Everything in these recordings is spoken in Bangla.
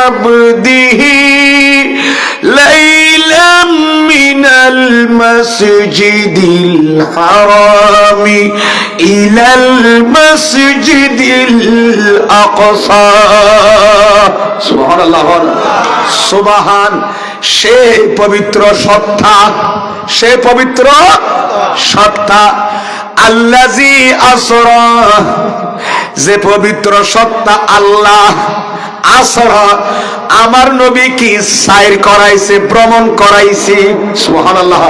بعبده ليلا من المسجد الحرام إلى المسجد الأقصى سبحان الله সুবহান সে পবিত্র সত্তা সে পবিত্র সত্তা আল্লাযী আসরা যে পবিত্র সত্তা আল্লাহ আসরা আমার নবী কি সাইর করাইছে ভ্রমণ করাইছে সুবহানাল্লাহ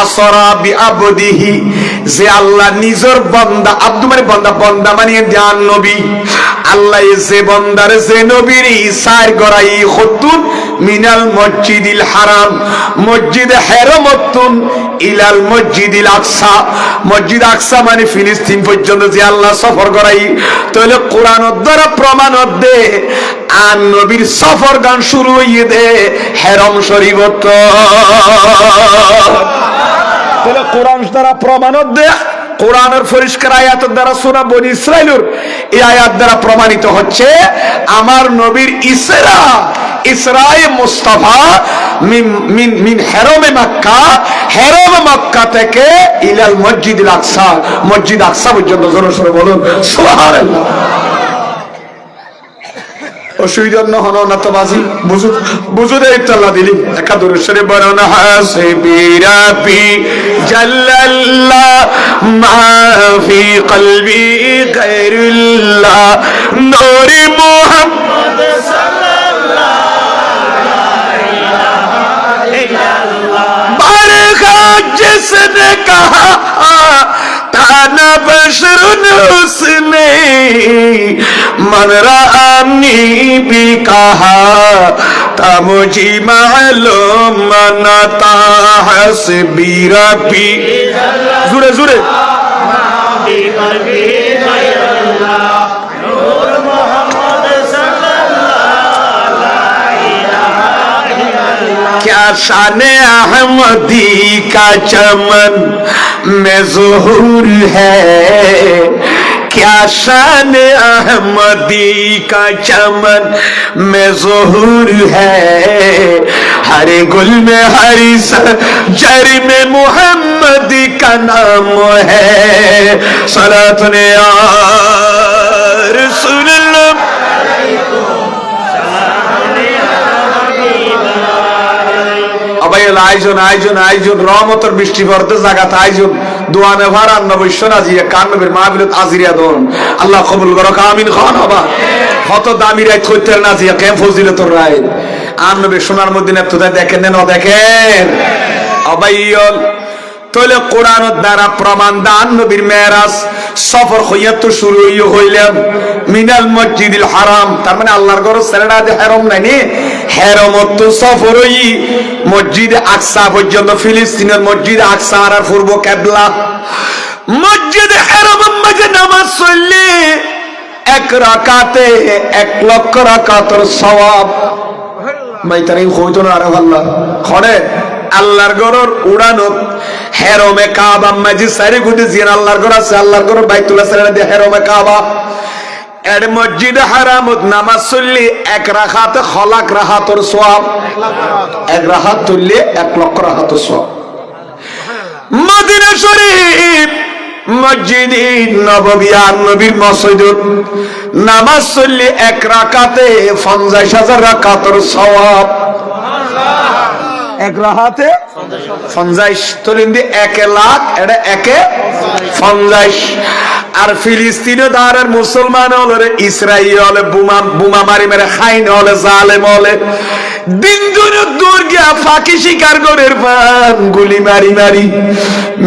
আসরা বিআবদিহি যে আল্লাহ নিজের বান্দা আব্দু মানে বান্দা মানে জান নবী আল্লাহ যে বান্দার যে নবীর সাইর করাই খুতুন মিনাল মসজিদিল হারাম মসজিদ হারামতুন ইলাল মসজিদিল আকসা মসজিদ আকসা মানে ফিলিস্তিন পর্যন্ত যে আল্লাহ সফর করাই তাহলে কোরআনের দ্বারা প্রমাণ দে আর নবীর সফর গান শুরু হইয়ে দে হেরম শরীফ তাহলে কোরআন দ্বারা প্রমাণ দে কোরআনের পরিষ্কার আয়াতের দ্বারা সূরা বনী ইসরাঈলের এই আয়াত দ্বারা প্রমাণিত হচ্ছে আমার নবীর ইসরায়ে মুস্তাফা মিন হেরমে মক্কা থেকে ইলাল মসজিদিল আকসা মসজিদ আকসা পর্যন্ত জোরে সোরে বলুন সুবহানাল্লাহ অসুবিধা হন না তো বাজি বুঝু দে ইত্তাল্লাহ দিলি একাদুর শরীফ বরনা হাসবি রাবি জাল্লাল্লাহ মা ফি কলবি গায়রুল্লাহ নূর মুহাম্মদ जिसने कहा ताना बशरुन उसने मन रानी भी कहा था मुझे मालूम मनता हस्बी रबी जुरे जुरे क्या शान अहमदी का चमन में ज़ुहूर है क्या शान अहमदी का चमन में ज़ुहूर है हर गुल में हर जर में मुहम्मद का नाम है सलातुन या रसूलल्लाह আয়োজন রহমতের বৃষ্টি পড়তে জাগাত আয়োজন দোয়ানে ভারান নবশ্য নাজিয়া কান্নবের মাহফিলত আজিরিয়া দন আল্লাহ কবুল করো আমিন খান বাবা কত দামি রাত কইতে নাজিয়া কেম ফজিলতর রাত আর নবী সোনার মদিনা তো দেখেন না দেখেন আবাইয়ল তাহলে কোরআনের দ্বারা প্রমাণ দান নবীর মেরাজ সফর হইয়া তো শুরু হইলাম মিনাল মসজিদিল হারাম তার মানে আল্লাহর ঘর ছেড়া দে হারাম নাই নি হারামত তো সফর হই মসজিদে আকসা পর্যন্ত ফিলিস্তিনের মসজিদে আকসা আর পূর্ব কিবলা মসজিদে হারাম মাঝে নামাজ পড়লে এক রাকাতে 1 লক্ষ রাকাতের সওয়াব মাইতারি কইতো না আরে আল্লাহ খড়ে আল্লাহর ঘরের উড়ানো হেরমে কাবা মাঝে সারি গুটি জিন আল্লাহর ঘর আছে আল্লাহর ঘর বাইতুল্লাহ সারা দিয়ে হেরমে কাবা এর মসজিদে হারামত নামাজ পড়লে 1 রাকাতে খলাক রাহাতের সওয়াব 1 রাকাত তুললে 1 লক্ষ রাহাতের সওয়াব মদিনা শরীফ মসজিদে নববী আর নবীর মসজিদত নামাজ পড়লে 1 রাকাতে 50,000 রাকাতের সওয়াব 1 রাকাতে 50 তলিন্দি 1 লাখ এটা 1 আর ফিলিস্তিনে দাঁড়ার মুসলমান হলে ইসরায়েল হলে বোমা মারি মেরে খাইন হলে জালেম হলে দিন দূর গিয়া ফাঁকি শিকার করে গুলি মারি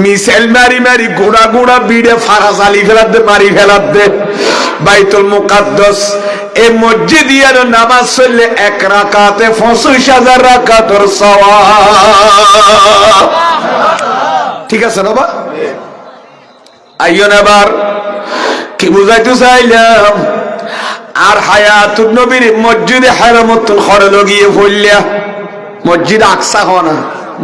মিসাইল মারি গোড়া বিড়ে ফারা চালি ফেলার দে মারি ফেলার দে বাইতুল মুকাদ্দাস এই মসজিদ ইয়ার নামাজ পড়লে 1 রাকাতে 25,000 রাকাতের সওয়াব ঠিক আছে না বাবা আইয়ন আবার কি বুঝাইতে চাইলাম আর হায়াতুন নবীর মসজিদে হারামতুল খরে লগিয়ে পড়লা মসজিদ আকসা হনা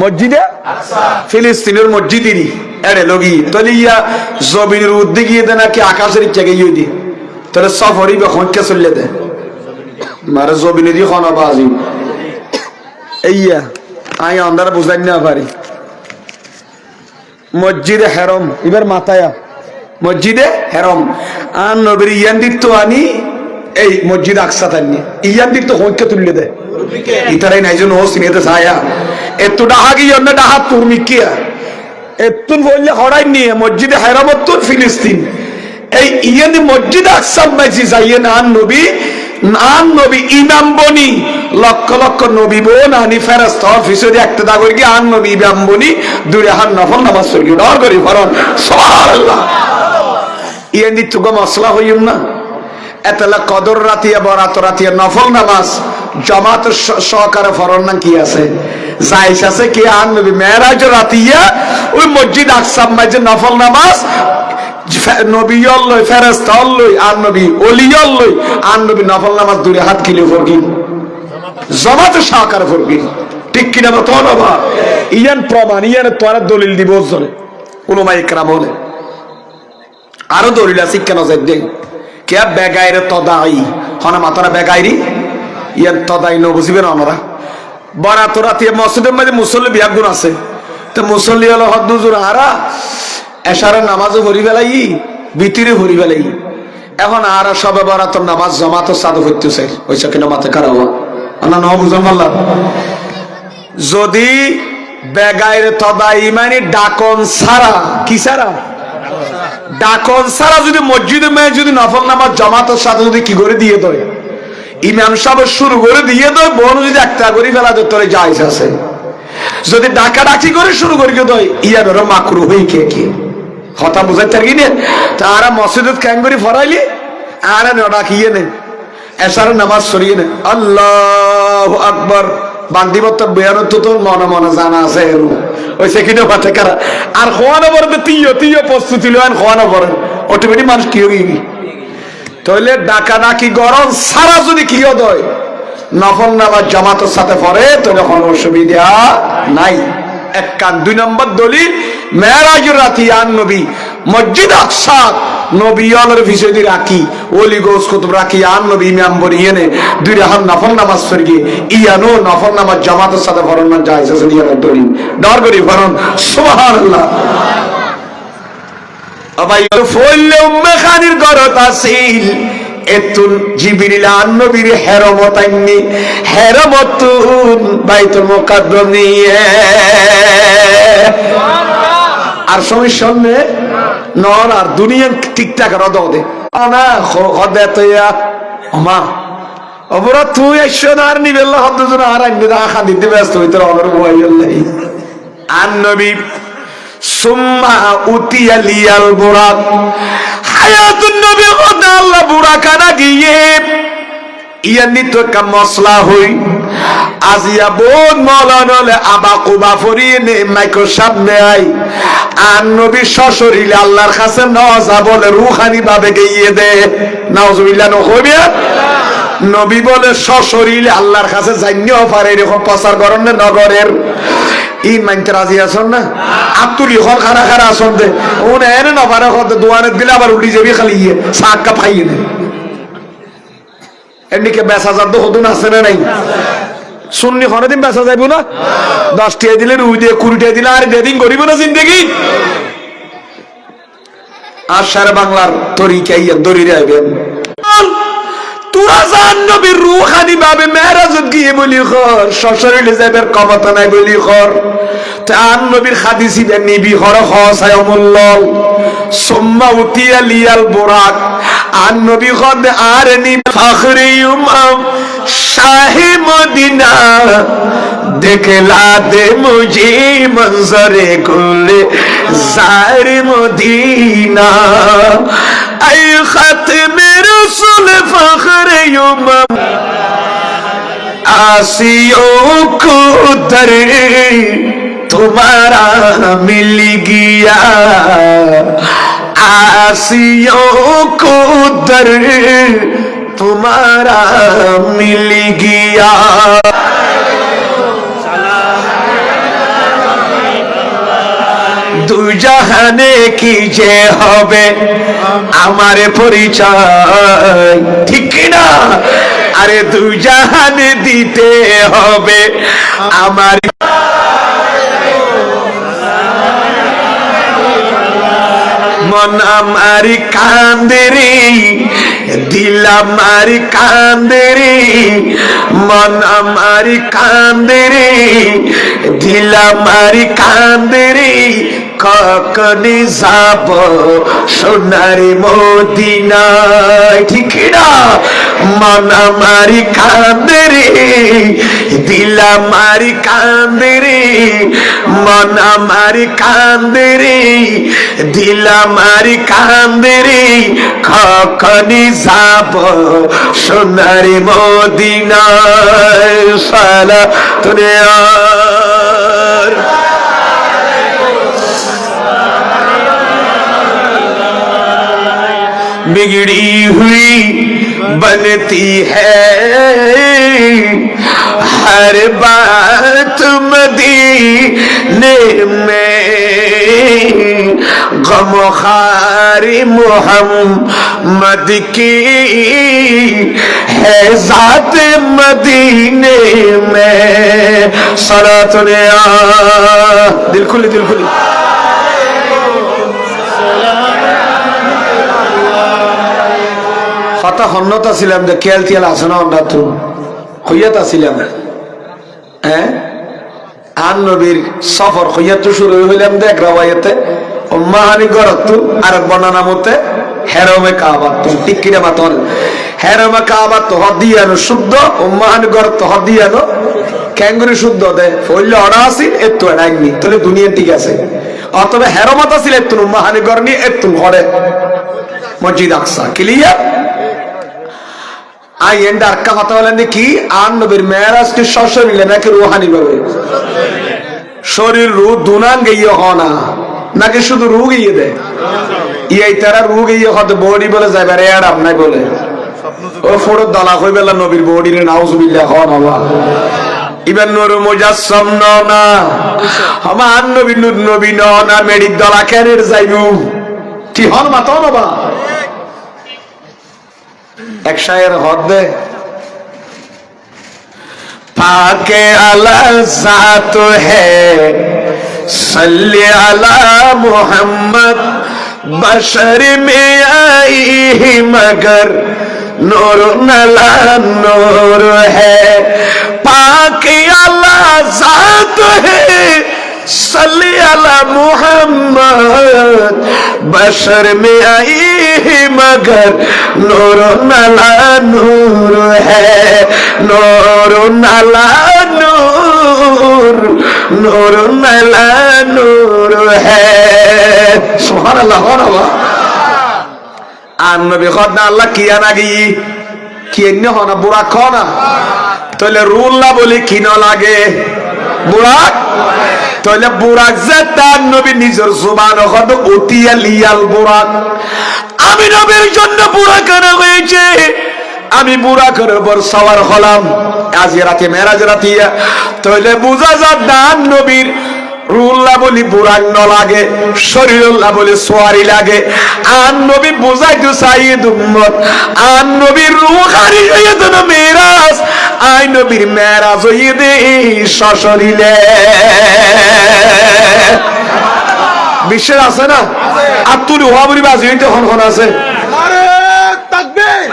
মসজিদে আকসা ফিলিস্তিনের মসজিদেরই এড়ে লগি তলিয়া জমিনের উদ্দিকে দে নাকি আকাশের জায়গায় ইয়ে দি তাহলে সফরই কখন কে চললে দে মারে জবিনে দিয়ে খনবাজি এইয়া আই আন্দার বুঝাই না পারি মসজিদে হেরম এবার মাথায়া মসজিদে হেরম আর নবীর ইয়ান দিত আনি এই মসজিদ আকসা তানি ইয়ান দিত হইকে তুললে দেয় ইতারাই নাইজন ও সিনেতে ছায়া এত ডাহা গিয়ে অন্য ডাহা তুর্মিকিয়া এতুন বললে হরাই নিয়ে মসজিদে হেরামতুন ফিলিস্তিন এই ইয়ানি মসজিদ আকসা মাইছি যাইয়ে নবী ইমাম বনি লক্ষ লক্ষ নবী বোন আনি ফেরেশতা অফিসে একটা দা করি আন নবী ইমাম বনি দুই হাত নফল নামাজ পড়ি ডর করি ফরন সুবহানাল্লাহ ইয়ানি তো গো মাসলা হইম না এতলা কদর রাতিয়া বরাত রাতিয়া নফল নামাজ জামাত সহকারে ফরন না কি আছে জায়েজ আছে কি আন নবী মেরাজ রাতিয়া ওই মসজিদ আকসা মাঝে নফল নামাজ নবী আল্লাহ ফেরেশতা আল্লাহ আর নবী ওলি আল্লাহ আর নবী নফল নামাজ দুই হাত কিলে ফরগি জামাত সহকারে ফরগি ঠিক কিনা বতন বাবা ইয়ান প্রমাণ ইয়ান তোরা দলিল দিব জলে উলামা ইকরাম বলে আরো দলিল আছে কেন যাই কে বেগাইরে তদাই হনা মাতারা বেগাইরি ইয়ান তদাই ন বুঝিবে না আমরা বরাত রাতে মসজিদের মধ্যে মুসল্লি বিয়াগুন আছে তো মুসল্লি হলো হদ্দুজুর হারা এশারের নামাজও ভরি ফেলাই ভিতরে ভরি ফেলাই এখন আর সবে বরাতর নামাজ জমাত সাদু হইতেছে হইছে কিনা মাথা খারাপ না ন বুঝাম বললাম যদি বেগাইরে তদাই মানে ডাকন সারা কি সারা ডাকন সারা যদি মসজিদে মেয়ে যদি নফল নামাজ জামাতের সাথে যদি কি করে দিয়ে দেয় ইমাম সাহেব শুরু করে দিয়ে দেয় বোন যদি একটা করে ফেলা দেয় তোরে জায়েজ আছে যদি ডাকা ডাকি করে শুরু করে দেয় ইয়া ধরো মাকরু হই কে কি কথা বুঝাই থাকি না তারা মসজিদত ক্যাং করে ফরাইলি আর ডাকিয়ে নে এসার নামাজ সরিয়ে নে আল্লাহু আকবার বান্দিবত বেয়ানত তো মনে মনে জানা আছে ওই সেকেন্ডে মাথা কারা আর খোয়ানো পরে তুইও প্রস্তুতি লো খোয়ানো পরে অটোমেটিক মানুষ কি হয়ে গি তাহলে ডাকা ডাকি গরম সারা যদি কি হয় নফল নামাজ জামাতের সাথে পড়ে তাহলে কোনো অসুবিধা নাই এক কান দুই নম্বর দলিল মেরাজের রাতি আন নবী মসজিদ আকসা নবী আল্লাহর ভিতরে রাখি ওলি গোস কুতুব রাখি আন নবী ইমাম বরিয়ে নে দুই রাহাত নফল নামাজ পড়ি ইয়ানো নফল নামাজ জামাতের সাথে পড়ন না জায়েজ আছে ইয়ার দলিল ডর করি পড়ন সুবহানাল্লাহ আবাই ফলে উম্মে খানির গরত আছিল এতুন জিবরিল আন নবীর হেরমতাইনি হেরমতুন বাইতুল মুকাদ্দাম নিয়ে আর সমস্যা নেই নর আর দুনিয়া ঠিকঠাক রদ দে না হদে তো মা অবরা তুই এসন আর নিবেল্লা হদ জন আর আইনে রাখা দিতে ব্যস্ত হইতে অবর বইল্লাই আন নবী সুম্মা উতিয়া লিয়াল বুরাক হায়াতুন নবী খোদা আল্লাহ বুরাকানা গিয়ে ইয়ানি তো কা মসলা হই আজিয়া বোন মলানলে আবা কুবা ফরিয়ে নে মাইকো সামনে আই আর নবী সশরীরে আল্লাহর কাছে নজা বলে রুহানি ভাবে গিয়ে দে নাউজুবিল্লাহ নহবিয়া নবী বলে সশরীরে আল্লাহর কাছে যাইনিও পারে এরকম প্রচার করেন না নগরের ই মানতে রাজি আছেন না আতুলি হল খারা খারা আছেন দে ওনে এনে না পারে হতে দোয়ানে দিলে আবার উল্টি যাবি খালি শাক কাপ খাইয়ে নে এদিকে বেচা যাত হতো না আছে না নাই সুন্নি কোনদিন বেচা যাইব না 10 টাকা দিলে 2 দিয়ে 20 টাকা দিলে আর যেদিন গরিব না জিন্দেগি আর সারা বাংলার তরিকা ইয়া দরিরে আইবেন তোরা জান নবীর রূহানি ভাবে মেরাজত গিয়ে বলি খর সশরীরে যাইবার ক্ষমতা নাই বলি খর তার নবীর হাদিসি নিবি হর হসায়মুল্লাহ সুম্মা উতিয়া লিয়াল বুরাক আর নবী খদ আর নি ফখরে উম্মাম শাহে মদিনা দেখলা দে মুঝে মনজরে কুলে জার মদিনা আই খাতমে রসুল ফখরে উম্মাম आसियों को दर तुम्हारा मिल गया आसियों को दर तुम्हारा मिल गया दु জাহানে কি যে হবে আমার পরিচয় ঠিক না আরে দুই জাহান দিতে হবে আমার মন আমার কান্দে রে দিল আমার কান্দে রে মন আমার কান্দে রে দিল আমার কান্দে রে কখনই যাব সোনার মদিনায় ঠিক না মন আমার কান্দে রে দিল আমার কান্দে রে মন আমার কান্দে রে দিল আমার কান্দে রে কখনই যাব সোনার মদিনায় সালাতুন আর बिगड़ी हुई बनती है हर बात मदीने में गमखारी मोहम्मद की है जात मदीने में सलातुन दिल खुली কথা হন্যতা ছিলাম যে কেল তিয়াল আছে না আমরা তো হইয়াতা ছিলাম হ্যাঁ আন নবীর সফর হইয়া তো শুরু হইলাম দেখ রাওয়ায়াতে উম্মাহানি গরতু আর বর্ণনা মতে হেরমে কাবা তো টিকিরে মাতর হেরমে কাবা তো হদিয়ানো শুদ্ধ উম্মাহানি গরত হদিয়ানো ক্যাঙ্গুরি শুদ্ধ দে ফইলে অড়া আছে এত এডাইনি তাহলে দুনিয়া ঠিক আছে অতবে হেরমাতা ছিল এত উম্মাহানি গরনি এত ঘরে মসজিদ আকসা ক্লিয়ার আই এন্ড আরকা কথা বলেন কি আর নবীর মেরাজ কি সশরীরে নাকি রূহানি ভাবে শরীর রূহ দুনান গিয়ে হনা নাকি শুধু রূহ গিয়ে দেয় এই তারা রূহ গিয়ে হতে বডি বলে যাবে রে আর আপনি বলে ও ফোড় দলা হইবেলা নবীর বডি রে নাউজুবিল্লাহ হন বাবা ইবেন নূর মুজাসসাম না আমার নবী নূর নবী না মেডি দলা কেনের যাইবু কি হন মাতো না বা এক শায়ের হদ দে পাকে আলা জাত হ্যায় সল্লি আলা মুহাম্মদ বশর মে আই মগর নূর নালা নূর হ্যায় পাকে আলা জাত হ্যায় सल्ली अला मुहम्मद बशर में आई मगर नूर नला नूर है नूर नला नूर नूर नला नूर है सुभान अल्लाह आन नबी खुदा अल्लाह किया ना किए न होना बुरा खोना तो ले रूल्ला बोली की न लागे বুরাক তাহলে বুরাক যে তার নবী নিজের জুবান হদ উতিয়া লিয়াল বুরাক আমি নবীর জন্য বুরাক আনা হয়েছে আমি বুরাকের উপর সওয়ার হলাম আজ রাতে মেরাজ রাতিয়া তাহলে বুঝা যায় দান নবীর রুল্লাহ বলি বুরাক ন লাগে শরীরুল্লাহ বলি সোয়ারি লাগে আন নবী বুঝাইতো সাইয়্যিদ উম্মত আন নবীর রূহ খারিজ হয়ে তো মেরাজ আই নবীর মেরাজ হয়ে দে সশরীরে বিশ্বের আছে না আতুল ওয়াবরি বাজি হইতে হন হন আছে নারে তাকবীর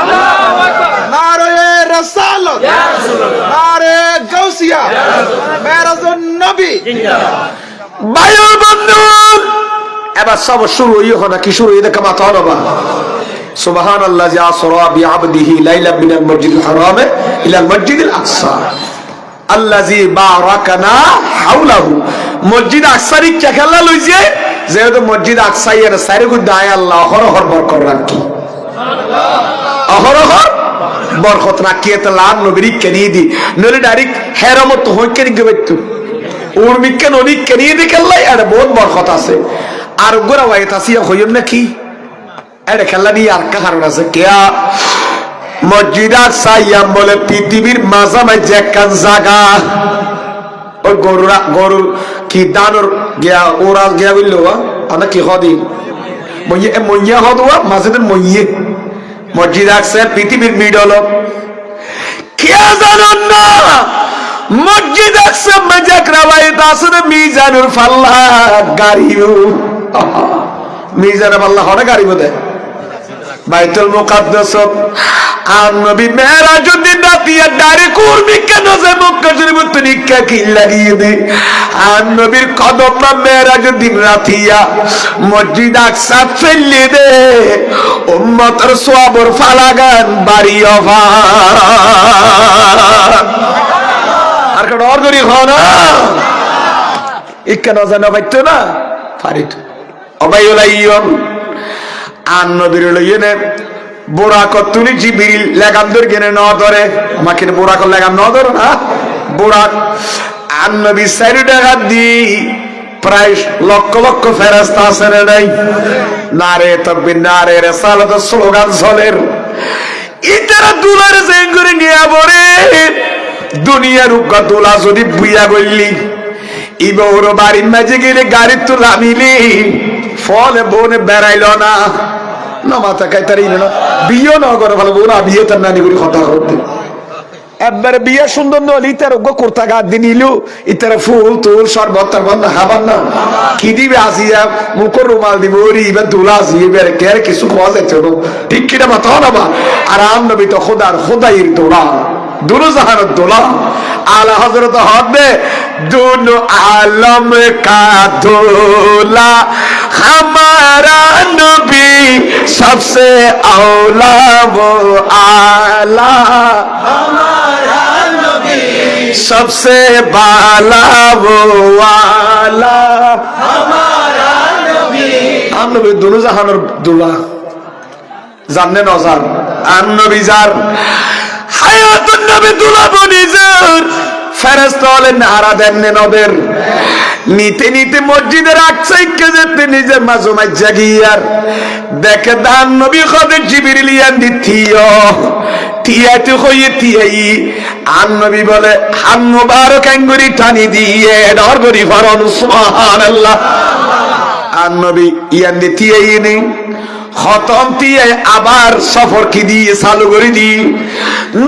নারে রাসালত ইয়া রাসূলুল্লাহ নারে গাউসিয়া মেরাজুন নবী বায়ু বন্ধু এবার সব শুরু হই হনা কি শুরু হই দেখা মাথা হবা সুবহানাল্লাহ যা আসরা বিআবদিহি লাইলা মিনাল মসজিদিল হারাম ইলা মসজিদিল আকসা আল্লাযী বারাকানা হাওলাহু মসজিদ আকসারি কেখালা লইছে যেহেতু মসজিদ আকসা এর সাইরে গু দায় আল্লাহ হরহর বরকত রাখি সুবহানাল্লাহ হরহর বরকত রাখি এত লাভ নবী কেনি দি নলে ডাইরেক্ট হেরামত হই কেনি গবেতু উর্মিকে নবী কেনি দি কেল্লাই আর বহুত বরকত আছে আর গোরা ওয়াইতা সিয়া হইম নাকি এটা খেলা নিয়ে আর কারণ আছে কেয়া মসজিদ আকসা ইয়াম বলে পৃথিবীর মাঝামাঝি একখান জায়গা ওই গরুর কি দানর গিয়া ওরা গিয়া বললো আমরা কি হদি মইয়া হদুয়া মাঝেদের মইয়ে মসজিদ আকসা পৃথিবীর মিডল কে জানেন না মসজিদ আছে মাজাক রাওয়ায়াত আছে মিজানুল ফাল্লাহ গাড়িও মিজানুল ফাল্লাহ হরে গাড়ি বলে বাইতুল মুকাদ্দাস আর নবী মেরাজের দিন রাতিয়া দাঁড়ে কুরমি কেন যে মক্কা শরীফে তনিকা কি লাগিয়ে দে আর নবীর কদম না মেরাজের দিন রাতিয়া মসজিদ আকসা ফেলে দে উম্মতের সওয়াবর ফালাগান বাড়ি অভার আর কোন আর গরি হনা ইক্কা না জানা পাইতো না ফারিদ অবাইউলাইয়ন আর নবীর লইনে বোরাক তুলি জিবরিল লাগাম ধরে গেনে ন ধরে আমাকে বোরাক লাগাম ন ধরে না বোরাক আর নবী সাইডে হাত দি প্রায় লক্ষ লক্ষ ফেরেশতা আছে রে নাই নারে তাকবীর নারে রিসালাত স্লোগান চলের ইতারা দুলার জেঙ্গুরে নিয়া বরে দুনিয়ার উগ্র দুলা যদি বুইয়া গইলি ইবর বাড়ির মাঝে গেলে গাড়ি তো লামিলি ফলে বনে বেড়াইল না না মাথা খাইতারি না বিয়ে না করে ভালো বোনা বিয়ে তার নানি করে কথা করতে একবারে বিয়ে সুন্দর নলি ইতার উগ্র কুর্তা গাদ দিন ইলু ইতার ফুল তুল শরবত তারপর না খাবার না কি দিবে আসিয়া মুখর রুমাল দিব ওরি এবার দুলা আসিয়ে বেড়ে কে কিছু খাওয়া যাচ্ছে ঠিক কিনা মাথা না বা আর আম নবী তো খোদার খোদাইয়ের দোলা দুনো জাহানের দোলা আলা হযরত হবে दोनों आलम का दूल्हा हमारा नबी सबसे औला वो आला हमारा नबी सबसे बाला वो आला हमारा नबी हम नबी दोनों जहानर दूल्हा जानने न जान हम नबी जार হায়াতুন নবী দুলা বনিজার ফেরেশতা হলেন নারা দেন নবের নিতে নিতে মসজিদের আকসাইকে যেতে নিজের মাজুমাই জাগিয়ার দেখে দান নবী খদে জিবরিল ইয়ান দিতিও তিয়াতে হইয়ে তিয়াই আন নবী বলে হান মুবারক আঙ্গুরি টানি দিয়ে ডর গরি ফরন সুবহানাল্লাহ আন নবী ইয়ান দিতিয়াই নি খতম দিয়ে আবার সফর কি দিয়ে চালু করে দি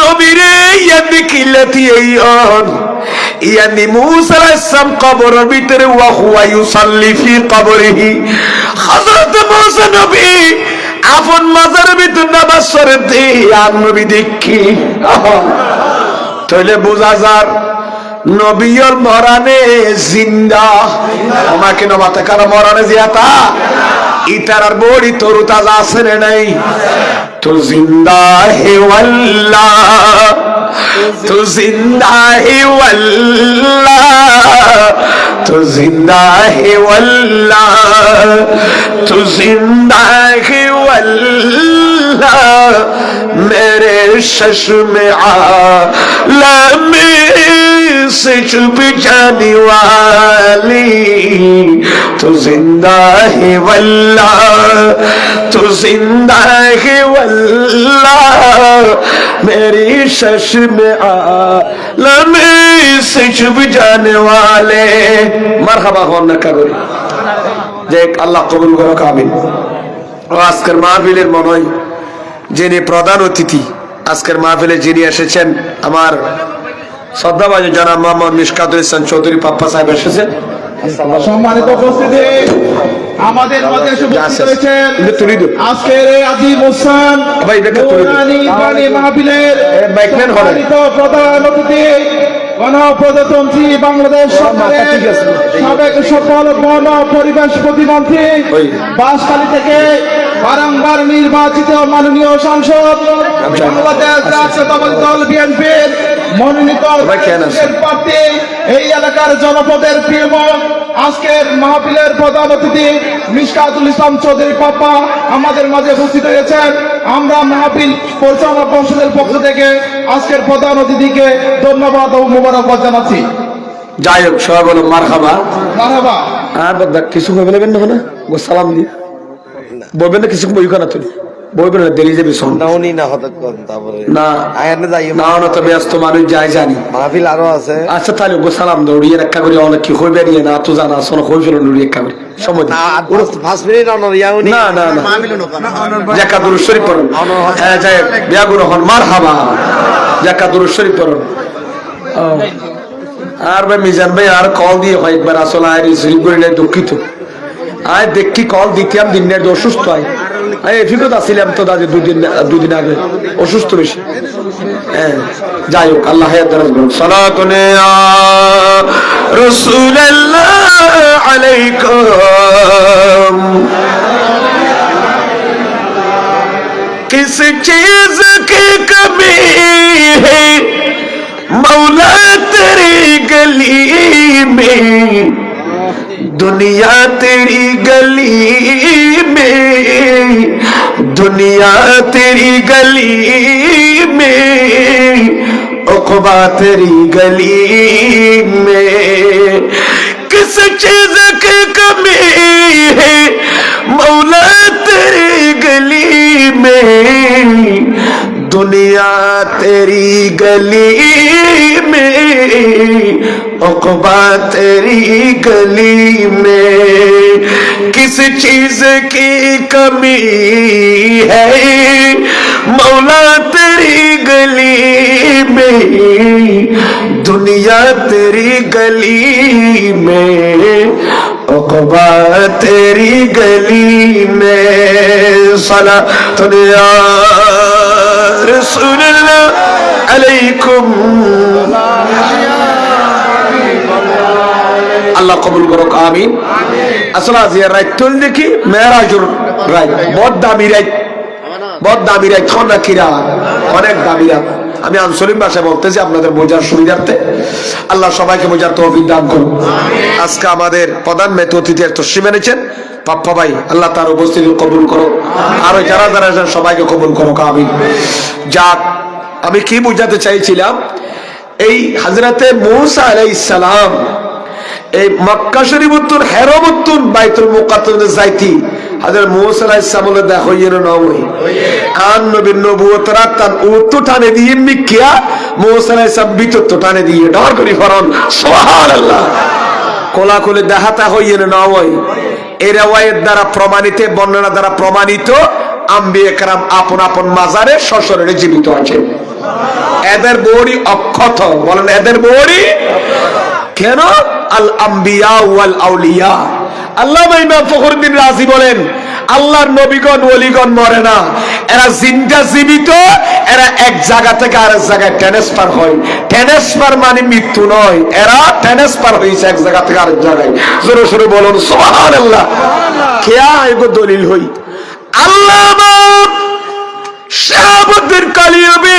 নবীরে ইয়াদি কিল্লাতি আইয়ন ইয়াদি মুসা আলাইহিস সালাম কবরের ভিতরে ওয়া হুয়া ইউসাল্লি ফি কবরিহি হযরত মুসা নবী আপন মাজারের ভিতর নামাজ পড়ে দিয়ে আর নবী দেখি তাহলে বোঝা যার নবীর মরানে জিন্দা আমাকে নমাতে কারা মরানে জিয়াতা ইতারার বড়ি তরু তাজা আছে রে নাই তো জিন্দা হে ওয়াল্লাহ তো জিন্দা হে ওয়াল্লাহ তো জিন্দা হে ওয়াল্লাহ তো জিন্দা হে ওয়াল্লাহ मेरे चश्म आलम से छुप जाने वाली तो जिंदा है वल्लाह तो जिंदा है वल्लाह मेरी चश्म आलम से छुप जाने वाले मरहबा होना करो देख अल्लाह कबूल करो आमीन আজকের মাহফিলের মনে হয় যিনি প্রধান অতিথি আজকের মাহফিলে যিনি এসেছেন আমার শ্রদ্ধাভাজন জনাব মোহাম্মদ মিশকাতুল ইসলাম চৌধুরী পাপ্পা সাহেব এসেছেন সম্মানিত উপস্থিতি আমাদের মাঝে উপস্থিত হয়েছেন আজকের এই আজিম উসান নুরানি বাণী মাহফিলের সম্মানিত প্রধান অতিথি গণপ্রজাতন্ত্রী বাংলাদেশ সরকারের সাবেক সফল বন পরিবেশ প্রতিমন্ত্রী বাঁশখালী থেকে বারংবার নির্বাচিত মাননীয় সাংসদ বাংলাদেশ জাতীয়তাবাদী দল বিএনপির মনোনীত প্রার্থী এই এলাকার জনপদের প্রিয় আজকের মাহফিলের প্রধান অতিথি মিশকাতুল ইসলাম চৌধুরী পাপ্পা আমাদের মাঝে উপস্থিত হয়েছেন। আমরা মাহফিল পরিচালনা পর্ষদের পক্ষ থেকে আজকের প্রধান অতিথিকে ধন্যবাদ ও মোবারকবাদ জানাচ্ছি। যাই হোক সবাই বলো মারহাবা মারহাবা। আর কিছু বলবেন না সালাম দিয়ে বলবেন না কিছু বই না তুই বলবেন না দেরি যাবি না না তো ব্যস্ত মানুষ যাই জানি মাহফিল আরো আছে। আচ্ছা তাহলে সালাম দৌড়িয়ে একটা করে অনেক কি হইবে নিয়ে না তো জানা শোনো হয়ে ফেলো নুড়িয়ে একটা করে সময় না না না জাকা দুরুদ শরীফ পড়ুন হ্যাঁ যাই বিয়া গুলো হন মারহাবা জাকা দুরূদ শরীফ পড়ুন। আর ভাই মিজান ভাই আর কল দিয়ে কয়েকবার আসলে আর রিসিভ করিলে দুঃখিত। আয় দেখি কল দিতাম দিনের অসুস্থ হয় এফিকত আসছিলাম তো দাদি দুদিন আগে অসুস্থ বেশি। হ্যাঁ যাই হোক আল্লাহ সালাতুনে রাসূলুল্লাহ আলাইকুম किस चीज की कमी है मौला तेरी गली में दुनिया तेरी गली में दुनिया तेरी गली में उक़बा तेरी गली में किस चीज की कमी है मौला तेरी गली में दुनिया तेरी गली में उक़बा तेरी गली में किस चीज की कमी है मौला तेरी गली में दुनिया तेरी गली में उक़बा तेरी गली में सलातुन या रसूलुल्लाह अलैकुम আল্লাহ কবুল করুক আমিন। আসলে জিয়ার রাত তুল দেখি মেরাজুর রাত বহুত দামি রাত বহুত দামি রাত খনা কিরা অনেক দামি রাত। আমি আঞ্চলিক ভাষায় বলতেছি আপনাদের বোঝার সুবিধার্থে। আল্লাহ সবাইকে বোঝার তৌফিক দান করুন। আজকে আমাদের প্রধান মেহমান অতিথি তশরিফ এনেছেন পাপ্পা ভাই, আল্লাহ তার উপস্থিতি কবুল করো, আর যারা যারা সবাইকে কবুল করো আমিন। যাক, আমি কি বুঝাতে চাইছিলাম, এই হযরতে মূসা আলাইহিস সালাম এই মক্কা শরীফতুন হেরামতুন বাইতুল মুকাদ্দাস যাইতি হযরত মূসা আলাইহিস সালাম দেখো ইয়ের নয় আন নবীর নবুয়ত রাতান উত্তর টানে দিয়ে মিকিয়া মূসা আলাইহিস সালাম বিতত টানে দিয়ে ডর করি ফরন সুবহানাল্লাহ কোলা কোলে দেখাতা হইয়ের নয়। এই রিওয়ায়াত দ্বারা প্রমাণিত, বর্ণনা দ্বারা প্রমাণিত আম্বিয়া কেরাম আপন আপন মাজারে সশরীরে জীবিত আছে। এদের বড়ি অক্ষত, বলেন এদের বড়ি কেন? আল আম্বিয়া ওয়াল আউলিয়া। আল্লামা ইমাম ফখরুদ্দিন রাজি বলেন আল্লাহর নবীগণ ওলিগণ মরে না, এরা জিন্দা জীবিত, এরা এক জায়গা থেকে আরেক জায়গায় ট্রান্সফার হয়। ট্রান্সফার মানে মৃত্যু নয়, এরা ট্রান্সফার হয়েছে এক জায়গা থেকে আরেক জায়গায়। জোরে সোরে বলুন সুবহানাল্লাহ। কেয়া এগো দলিল হই আল্লামা শাহাবুদ্দিন কালিয়াবি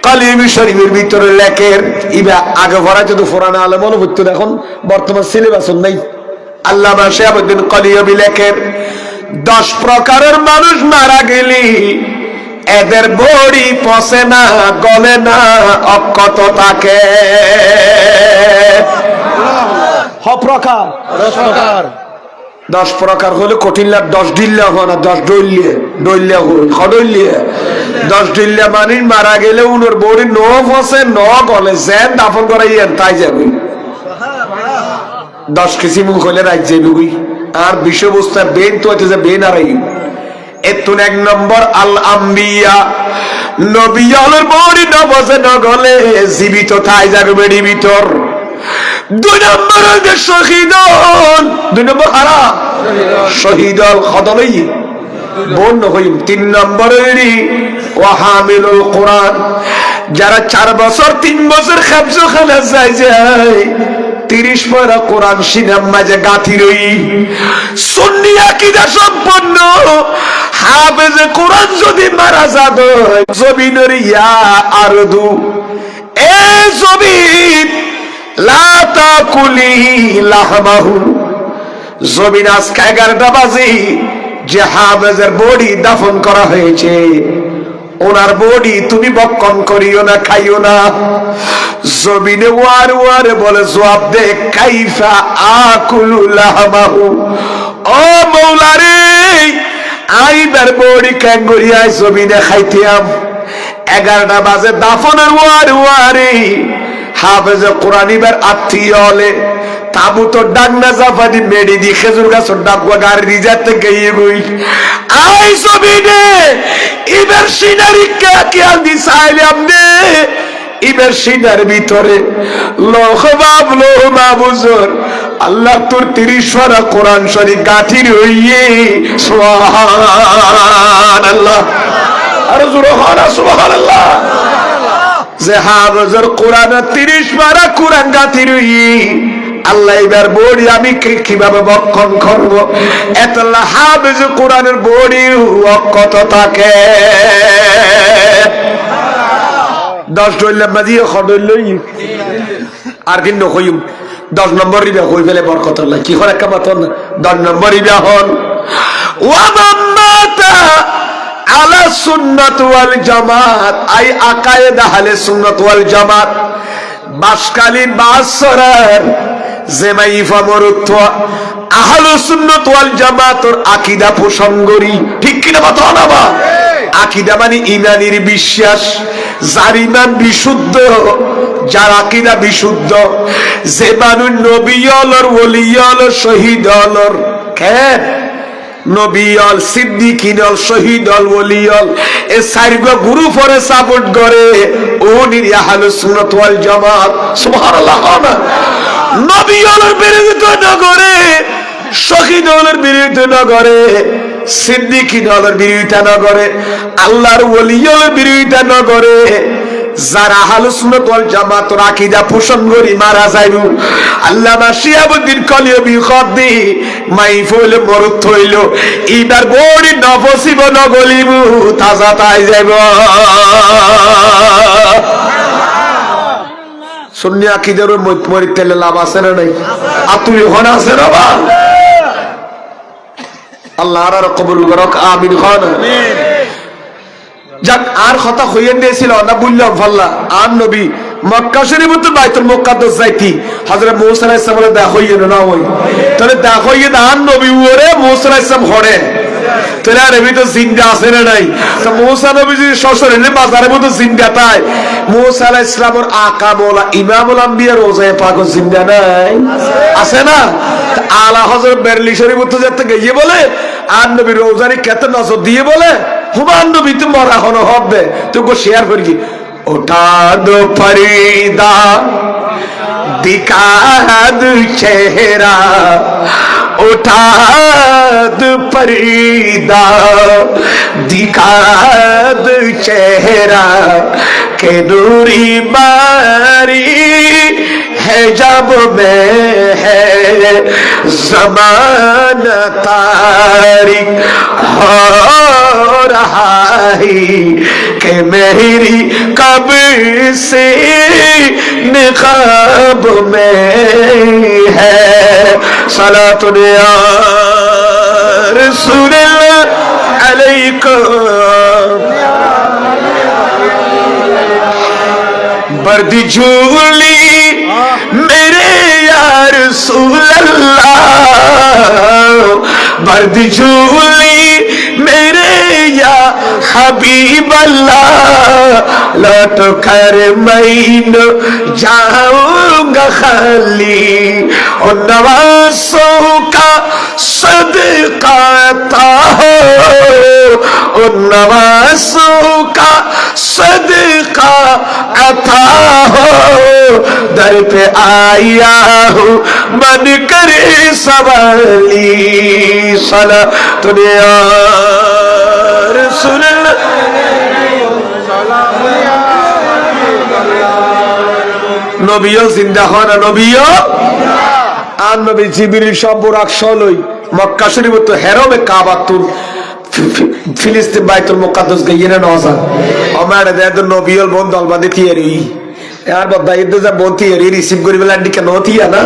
কালিয়াবি শরীফের ভিতরে লেখের ইবা আগে ভরা যদি ফোরানা আলে মনে হতো, এখন বর্তমান সিলেবাস নাই। আল্লামা শাহাবুদ্দিন কালিয়াবি লেখের 10 প্রকারের মানুষ মারা গেলি এদের বড়ি পচে না, গলে না, অক্ষত থাকে। 10 প্রকার হলে কঠিন লাভ 10 ডিল্লা হয় না, 10 ডইল্লা হয়, খডইল্লা 10 ডিল্লা মানে মারা গেলে উনোর বড়ি ন ফসে ন গলে যেন দাফন করাইয়েন তাই যাবে। 10 কিসিম হলে রাজ যাবি আর বিষয়বস্থার বেন তো যে বেন আর এতুন 1 নম্বর আল আম্বিয়া, নবী আলোর বড়ি ন ফসে ন গলে জীবিত তাই যাবে বেড়ি ভিতর। 2 নম্বর শহীদন, 2 নম্বর হারা শহীদল খদলই বন হইম। 3 নম্বরেরই ওয়াহামিলুল কোরআন, যারা 4 বছর 3 বছর খাবজখানা যায় 30 পারা কোরআন সিনাম মাঝে গাঁথি রই। সুন্নি আকীদা সম্পন্ন হাফেজ কোরআন যদি মারা যাবে জমিনের ইয়া আরদু, এ জমিন লা তাকুলি লাহমাহু, জমিন আজকে 11টা বাজে যে হাফেজের বডি দাফন করা হয়েছে ওনার বডি তুমি বক্ষণ করিও না, খাইও না। জমিনে ওয়ার ওয়ার বলে জবাব দে কাইফা আকুলু লাহমাহু, ও মওলা রে আইবার বডি ক্যাঙ্গুরিয়া জমিনে খাইতিয়াম। 11টা বাজে দাফনের ওয়ার ওয়ারে হাফেজে কোরআন এবার আত্মীয় হলে তাবু তো ডাক না জাফানি মেডি দি খেজুর গাছর ডাক গাড়ি দি যাতে গিয়ে গই আই জমিনে ইবের সিনারি কে আদি চাইলে আপনি ইবের সিনার ভিতরে লোহ বাবলো মাবুজর আল্লাহ তোর 30 পারা কোরআন শরীফ গাথির হইয়ে সুবহানাল্লাহ আর জোরে হরা সুবহানাল্লাহ যে হাফেজের কোরআন 30 পারা কোরআন গাথির হইয়ে আল্লাহ এবার বড়ি আমি কিভাবে বক্ষণ করব এতলা হাফেজ কোরআনের বড়ি কত থাকে 10 ডলার মাঝি খডলই আর দিন নকইম 10 নম্বর রিবা কই ফেলে বরকত আল্লাহ কি করে কামাতন 10 নম্বর রিবা হন ওয়া মামাতা আলা সুন্নাত ওয়াল জামাত আই আকায়েদ আহলে সুন্নাত ওয়াল জামাত বাসকালীন বাসরার জেমাইফা মরুত্ব আহলে সুন্নাত ওয়াল জামাতের আকীদা পোষণ করি ঠিক কি না কথা না বা আকীদা মানে ঈমানের বিশ্বাস যার ঈমান বিশুদ্ধ যার আকীদা বিশুদ্ধ যে মানুষ নবী হলর ওলি হলর শহীদ হলর কেন নবী হল সিদ্দিকিন হল শহীদ হল ওলি হল এ চারিগো গুরু পরে সাপোর্ট করে উনি আহলে সুন্নাত ওয়াল জামাত সুবহানাল্লাহ নবী হলর বিরোধিতা না করে শহীদ হলর বিরোধিতা না করে সিদ্দিকিন হলর বিরোধিতা না করে আল্লাহর ওলি হলর বিরোধিতা না করে যারা আহলে সুন্নাত ওয়াল জামাতের আকীদা পোষণ করি মারা যাইবো আল্লামা শিহাবুদ্দিন কলিয়বী খদ্দি মাইফুল মরুত হইল ইবার বড়ি নফসিব নগলিব তাজা তাই যাইব সুন্নি আকীদার মরিতে লাভ আছে না নাই আতুল হন আছে না বা আল্লাহ আর কবুল করক আমিন খান আমিন যাক আর কথা হইয়েন দিয়েছিল না বললাম ফাল্লা আর নবী মক্কা শরীফে বাইতুল মুকাদ্দাস যাইতি হযরত মুসা আলাইহিস সালাম দেখা হইয়েন না হই তাহলে দেখা হইয়েন আর নবী ওরে মুসা আলাইহিস সালাম হড়ে তাহলে আর এমনি তো জিন্দা আছে না নাই তো মুসা নবী যদি শ্বশুরে বাজারের মতো জিন্দা তাই মুসা আলাইহিস সালামের আকা বলা ইমামুল আম্বিয়া রোজায়ে পাক জিন্দা নাই আছে না আলা হযরত বেরলি শরীফে যেতে গিয়ে বলে আর নবী রোজারে কত নজর দিয়ে বলে হুমান নবী তো মরা হনো হবে তুই শেয়ার করি উঠা দো ফরিদা দিখা দো চেহারা উঠা দো ফরিদা দিখা দো চেহারা কে নূরি বারি है जब में है ज़माना तारीक हो रहा है कि मेरी कब से निकाब में है सलातुन या रसूलल्लाह अलैकुम बर्दी झूली मेरे यार रसूल अल्लाह बर्दी झूली मेरे या हबीब अल्लाह लौट कर मैं जाऊंगा खाली और नवासों का सदका हो और नवासों का सदका अता हो दर पे आया हूँ मन करे सवाली सला तुने रसूल নবীও জিন্দা হন নবীও আর নবী জিবরিল সব বুরাক সলই মক্কা শরীফ তো হেরমে কাবাতুল ফিলিস্তিন বাইতুল মুকাদ্দাস গিয়ে নওজা আমার দেদ নবীল বন্ধল বাদে তিয়ারি আর বাবা ইদ্দা যা বন্তি এরি রিসিভ করি বেলা ডিকে নতিয়া না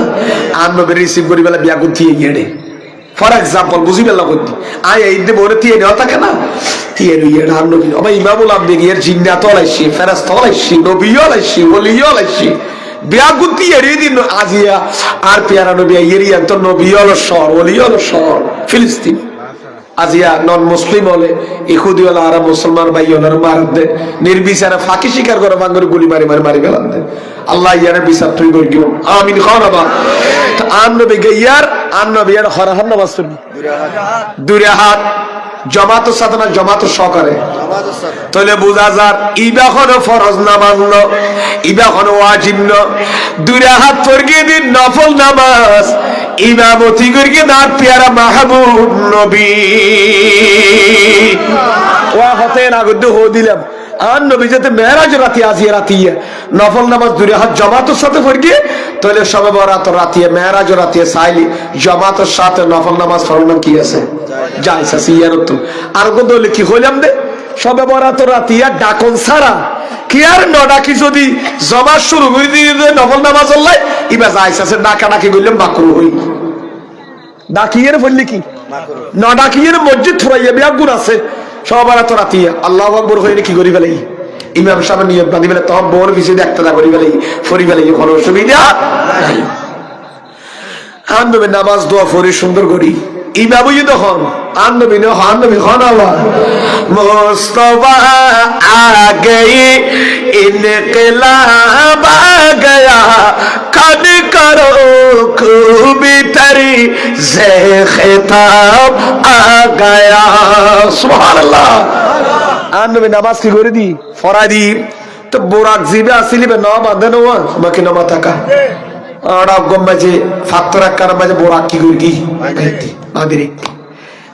আর নবী রিসিভ করি বেলা বিয়া গুতি ইয়েড়ে ফর এক্সাম্পল বুঝি বেলা কইতি আই ইদ্দে বনে তিয়ে নেওয়া থাকে না তিয়ারি ইয়েড়ে আর নবী ওবা ইমামুল আম্বিয়ার জিন্নাত আলাইহি ফেরেশতা আলাইহি নবীও আলাইহি ওলিও আলাইহি বিয়া গুতি এরি দিন আজিয়া আর পিয়ারা নবী এরি তো নবী হলো শহর ওলিও হলো শহর ফিলিস্তিন আজিয়া নন মুসলিম হলে ইহুদি হলে আর মুসলমান ভাই হলে মার দে নির্বিচারে ফাঁকি শিকার করে বাঙ্গরে গুলি মারি মারি মারি ফেলান দে আল্লাহ ইয়ার বিচার তুই করি দিও আমিন খান আবা আন নবী গিয়ার আন নবী এর হরহান নামাজ পড়ি দুইটা হাত জমাতো সাথে না জমাতো সহকারে তাহলে বোঝা যার ইবা হলো ফরজ নামাজ ন ইবা হলো ওয়াজিব ন দুইটা হাত পড়িয়ে দিন নফল নামাজ ইমামতি করিয়ে দাঁড় পেয়ারা মাহবুব নবী ওয়া হতে না গদ্য হো দিলাম আর নবী যাতে মেরাজ রাতি আজিয়া রাতিয়া নফল নামাজ দুই হাত জামাতের সাথে পড়িয়ে তাহলে সবে বরাত রাতিয়া মেরাজ রাতিয়া সাইলি জামাতের সাথে নফল নামাজ পড়ানো কি আছে জায়েজ আছে ইয়ার তো আর গদ্য কি হইলাম দে সবে বরাত রাতিয়া ডাকন সারা কি আর নডাকি যদি জমা শুরু করে দিয়ে নফল নামাজ আল্লাহ ইবা জায়েজ আছে ডাকা ডাকি কইলাম মাকরু হই ডাকিয়ের বললি কি নডাকিয়ের মসজিদ থুরাইয়া বিয়া গুণ আছে সবার তো রাতিয়া আল্লাহু আকবার হইলে কি করি ফেলাই ইমাম সাহেব নিয়ত বাঁধি ফেলে তখন বোর পিছিয়ে দেখতে না করি ফেলাই ফরি ফেলাই কোনো অসুবিধা নাই আনবে নামাজ দোয়া ফরি সুন্দর করি ইমামই তখন আনবে না আনবে খান আল্লাহ মুস্তাফা আ গয়ে ইনকিলাব আ গয়া কাদ করো খুবি তরি জে খিতাব আ গয়া সুবহানাল্লাহ আনবে নামাজ কি করে দি ফরাই দি তো বোরাক জিবে আসিলিবে না বাঁধে না বাকি নামা থাকা আর গম্বাজে ফাত্তরা কার মাঝে বোরাক কি করি কি মাদিরি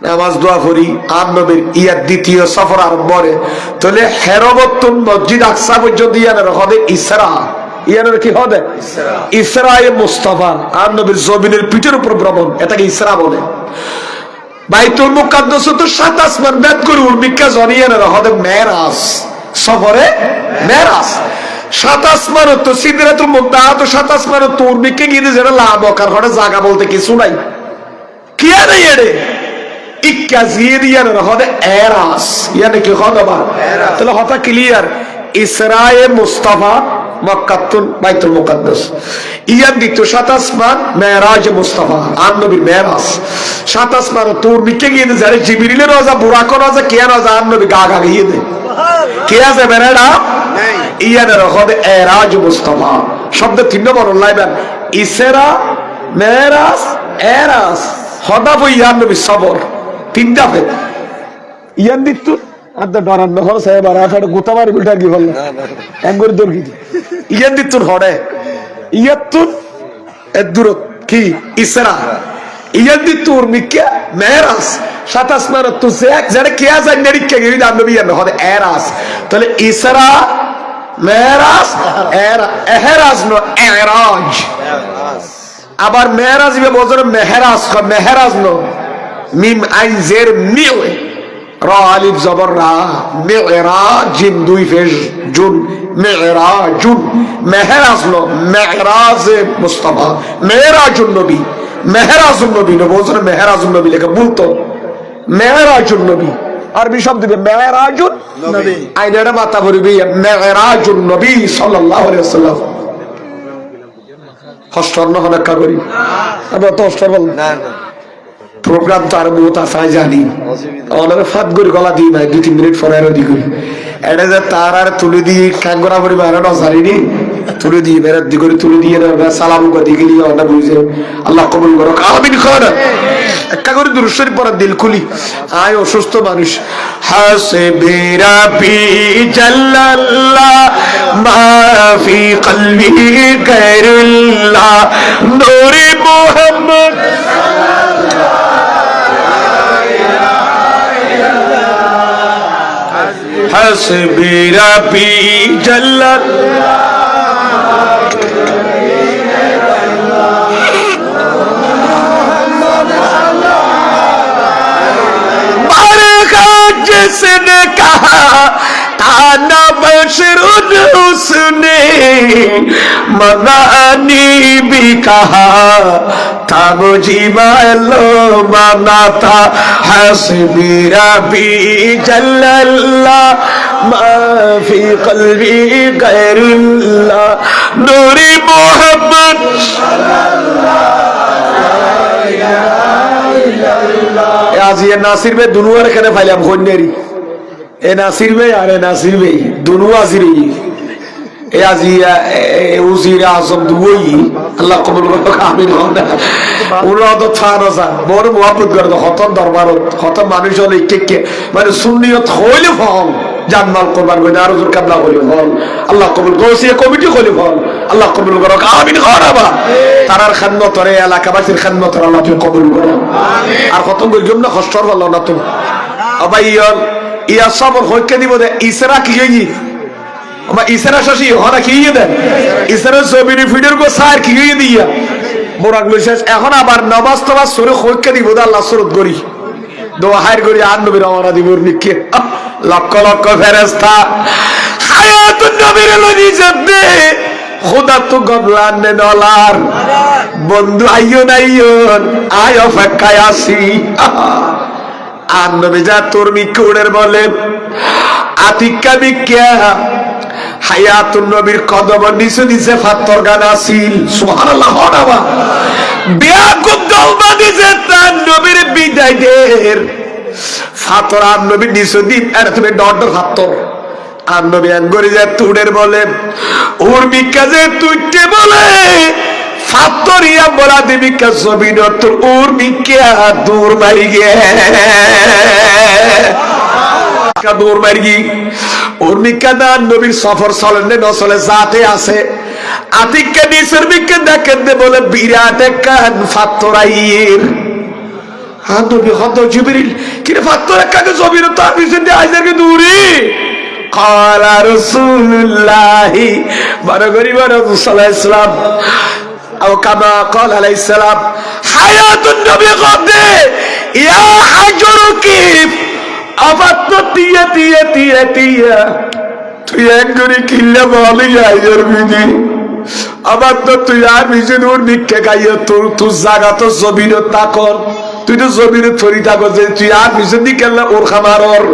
নামাজ দোয়া করি আর নবীর ইয়ার দ্বিতীয় সফর আরম্ভ করে তাহলে হেরবতুন মসজিদ আকসা পর্যন্ত ইয়ানের হবে ইসরা ইয়ানের কি হবে ইসরায়ে মুস্তাফা আর নবীর জমিনের পিঠের উপর ভ্রমণ এটাকে ইসরা বলে বাইতুল মুকাদ্দাস তো সাত আসমান ভেদ করে উর্মিকা জনিয়ানের হবে মেরাজ সফরে মেরাজ সাত আসমান তো সিদরাতুল মুনতাহা তো সাত আসমান তো উর্মিকে গিয়ে যেটা লাভ কার ঘরে জায়গা বলতে কিছু নাই কি আর এড়ে ইকাজিরিয়ানের হবে এরাস ইয়ানে কি হবে বা তাহলে কথা ক্লিয়ার ইসরায়ে মুস্তাফা মক্কাতুন বাইতুল মুকাদ্দাস ইয়ান দ্বিতীয় সাত আসমান মেরাজ মুস্তাফা আর নবীর মেরাজ সাত আসমান তোর মিকে গিয়ে যারে জিবরিলের রোজা বুরাক রোজা কে রোজা আর নবী গা গা গিয়ে দে কে আছে বেরেডা ইয়ানের হবে এরাজ মুস্তাফা শব্দ তিন নম্বর লাইবেন ইসরা মেরাজ এরাজ হদা বই ইয়ান নবী সবর তিনটা ফে ইয়ান দিত আদা ডরান নহর সাহেব আর আফাড় গোতামার বিলটা কি বলল একবার দরকি ইয়ান দিত হড়ে ইয়াতুন এদুর কি ইসরা ইয়ান দিত মিকে মেরাজ সাত আসমান তো সে এক জানে কে যায় নেরিকে গিয়ে দাম নবী ইয়ান হবে এরাজ তাহলে ইসরা মেরাজ এহরাজ নো এরাজ আবার মেরাজ ইবে বজর মেহরাজ মেহরাজ নো মিম আইন জের মিউ রা আলিফ জবর রা মিরাজিন দুই ফেজ জুন মিরাজুন মেহরাজ নো মেহরাজ মুস্তাফা মেহরাজুন নবী মেহরাজুন নবী নো বজর মেহরাজুন নবী লেখা বলতো মেহরাজুন নবী আরবি শব্দ দিবে মেহরাজুন নবী আইনারে মাথা ভরিবে মেহরাজুন নবী সাল্লাল্লাহু আলাইহি ওয়াসাল্লাম হস্তর না হলে কাগরি আমরা তো হস্তর বল না প্রোগ্রাম তো আর বহুত আসাই জানি ওনারে ফাত করে গলা দিই ভাই 2-3 মিনিট পরে আর দি করি এটা যে তার আর তুলে দিয়ে কাঙ্গরা পরি বাইরে না জানিনি তুলে দিয়ে বের দি করে তুলে দিয়ে না সালাম করে দিয়ে গেলি ওটা বুঝে আল্লাহ কবুল করো আমিন খান একটা করে দুরূদ শরীফ পড়া দিল খুলি আয় অসুস্থ মানুষ হাসবি রাবি জাল্লাল্লাহ মা ফি কলবি গায়রুল্লাহ নূরে মুহাম্মদ হাসবি রাবি জাল্লাল্লাহ जिसने कहा ताना बशरुन उसने मदानी भी कहा था मुझे मालो माना था हस्बी रबी जल्लल्लाह माफी कल्बी गैरुल्लाह नूरी मोहम्मद आज ये নাসির ভাই দুনুয়ার এখানে ফাইলাম কন্যারি এ নাসির ভাই আর এ নাসির ভাই দুনু আজির এ আজিয়া উজির আজম দুই আল্লাহ কবুল করুক আমিন ওরা তো ফারজা বড় মুহাব্বত করে তো হতন দরবারত হত মানুষ হলে কে মানে সুন্নিয়ত হইলে ফল জানমাল করবার কইনা আর হুজুর কাবলা হইলে ফল আল্লাহ কবুল গৌসিয়া কমিটি হইলে ফল আল্লাহ কবুল করুক আমিন খারাবা তারার খাদমতরে এলাকাবাসীর খাদমতরে আল্লাহ তুমি কবুল করো আমিন আর খতম কইম না কষ্ট হলো না তুমি আবাই ইয়া সবর হইকে দিব দে ইসরা কি হই আমার ইসরা শশি হনা কি দেন ইসরা জমিনি ফিডের কো সার কি দিয়া মোরাক বিশেষ এখন আবার নামাজ তামাজ সুরে হইকে দিব দে আল্লাহ সুরত করি দোয়া হায়ার করি আর নবীর আমার দিবর নিকে লক্ষ লক্ষ ফেরেশতা হায়াতুন নবীর লনি জব্বে খোদা তো গবলান নে ডলার বন্ধু আইও নাইয়ন আয় অপেক্ষায় আসি আর নবী যা তোর মিকুড়ের বলেন আতিকা বিক্যা হায়াতুন নবীর কদম নিচে নিচে ফাত্তর গান আসিল সুবহানাল্লাহ হনাবা বিয়াকুব দলবা দিছে তার নবীর বিদায় দের ফাতর আর নবী নিচে দিন আর তুমি ডর ফাত্তর আর নবী আঙ্গুরি যে তুড়ের বলে ওর মিক্কা যে তুইতে বলে ফাতরিয়া বলা দেবী কা জমিন তোর ওর মিক্কা দূর মারি গে দূর মারি গি ওর মিক্কা না নবীর সফর চলেন ন চলে যাতে আছে আতিককে নিসের মিক্কা দেখেন দে বলে বিরাট কান ফাতরাইয়ের হ্যাঁ নবী হদ জিবরিল কিরে ফাতর কাকে জমিন তো আমি সিন্ধে আইজাকে দূরে قال رسول الله বারগরি রাসূল সাল্লাল্লাহু আলাইহি সাল্লাম او كما قال عليه السلام حياه النبي قد يا حجر كيف ابط تيه تيه تيه تيه তুই একগরি কিল্লা বলি আইয়ার বিধি আবার তো তুই আর বিজে নূর নিকে গাইয়া তোর তুই জায়গা তো জমিন তাকর তুই তো জমিনে থরি থাকো যে তুই আর বিজে দিকে ওর খামারর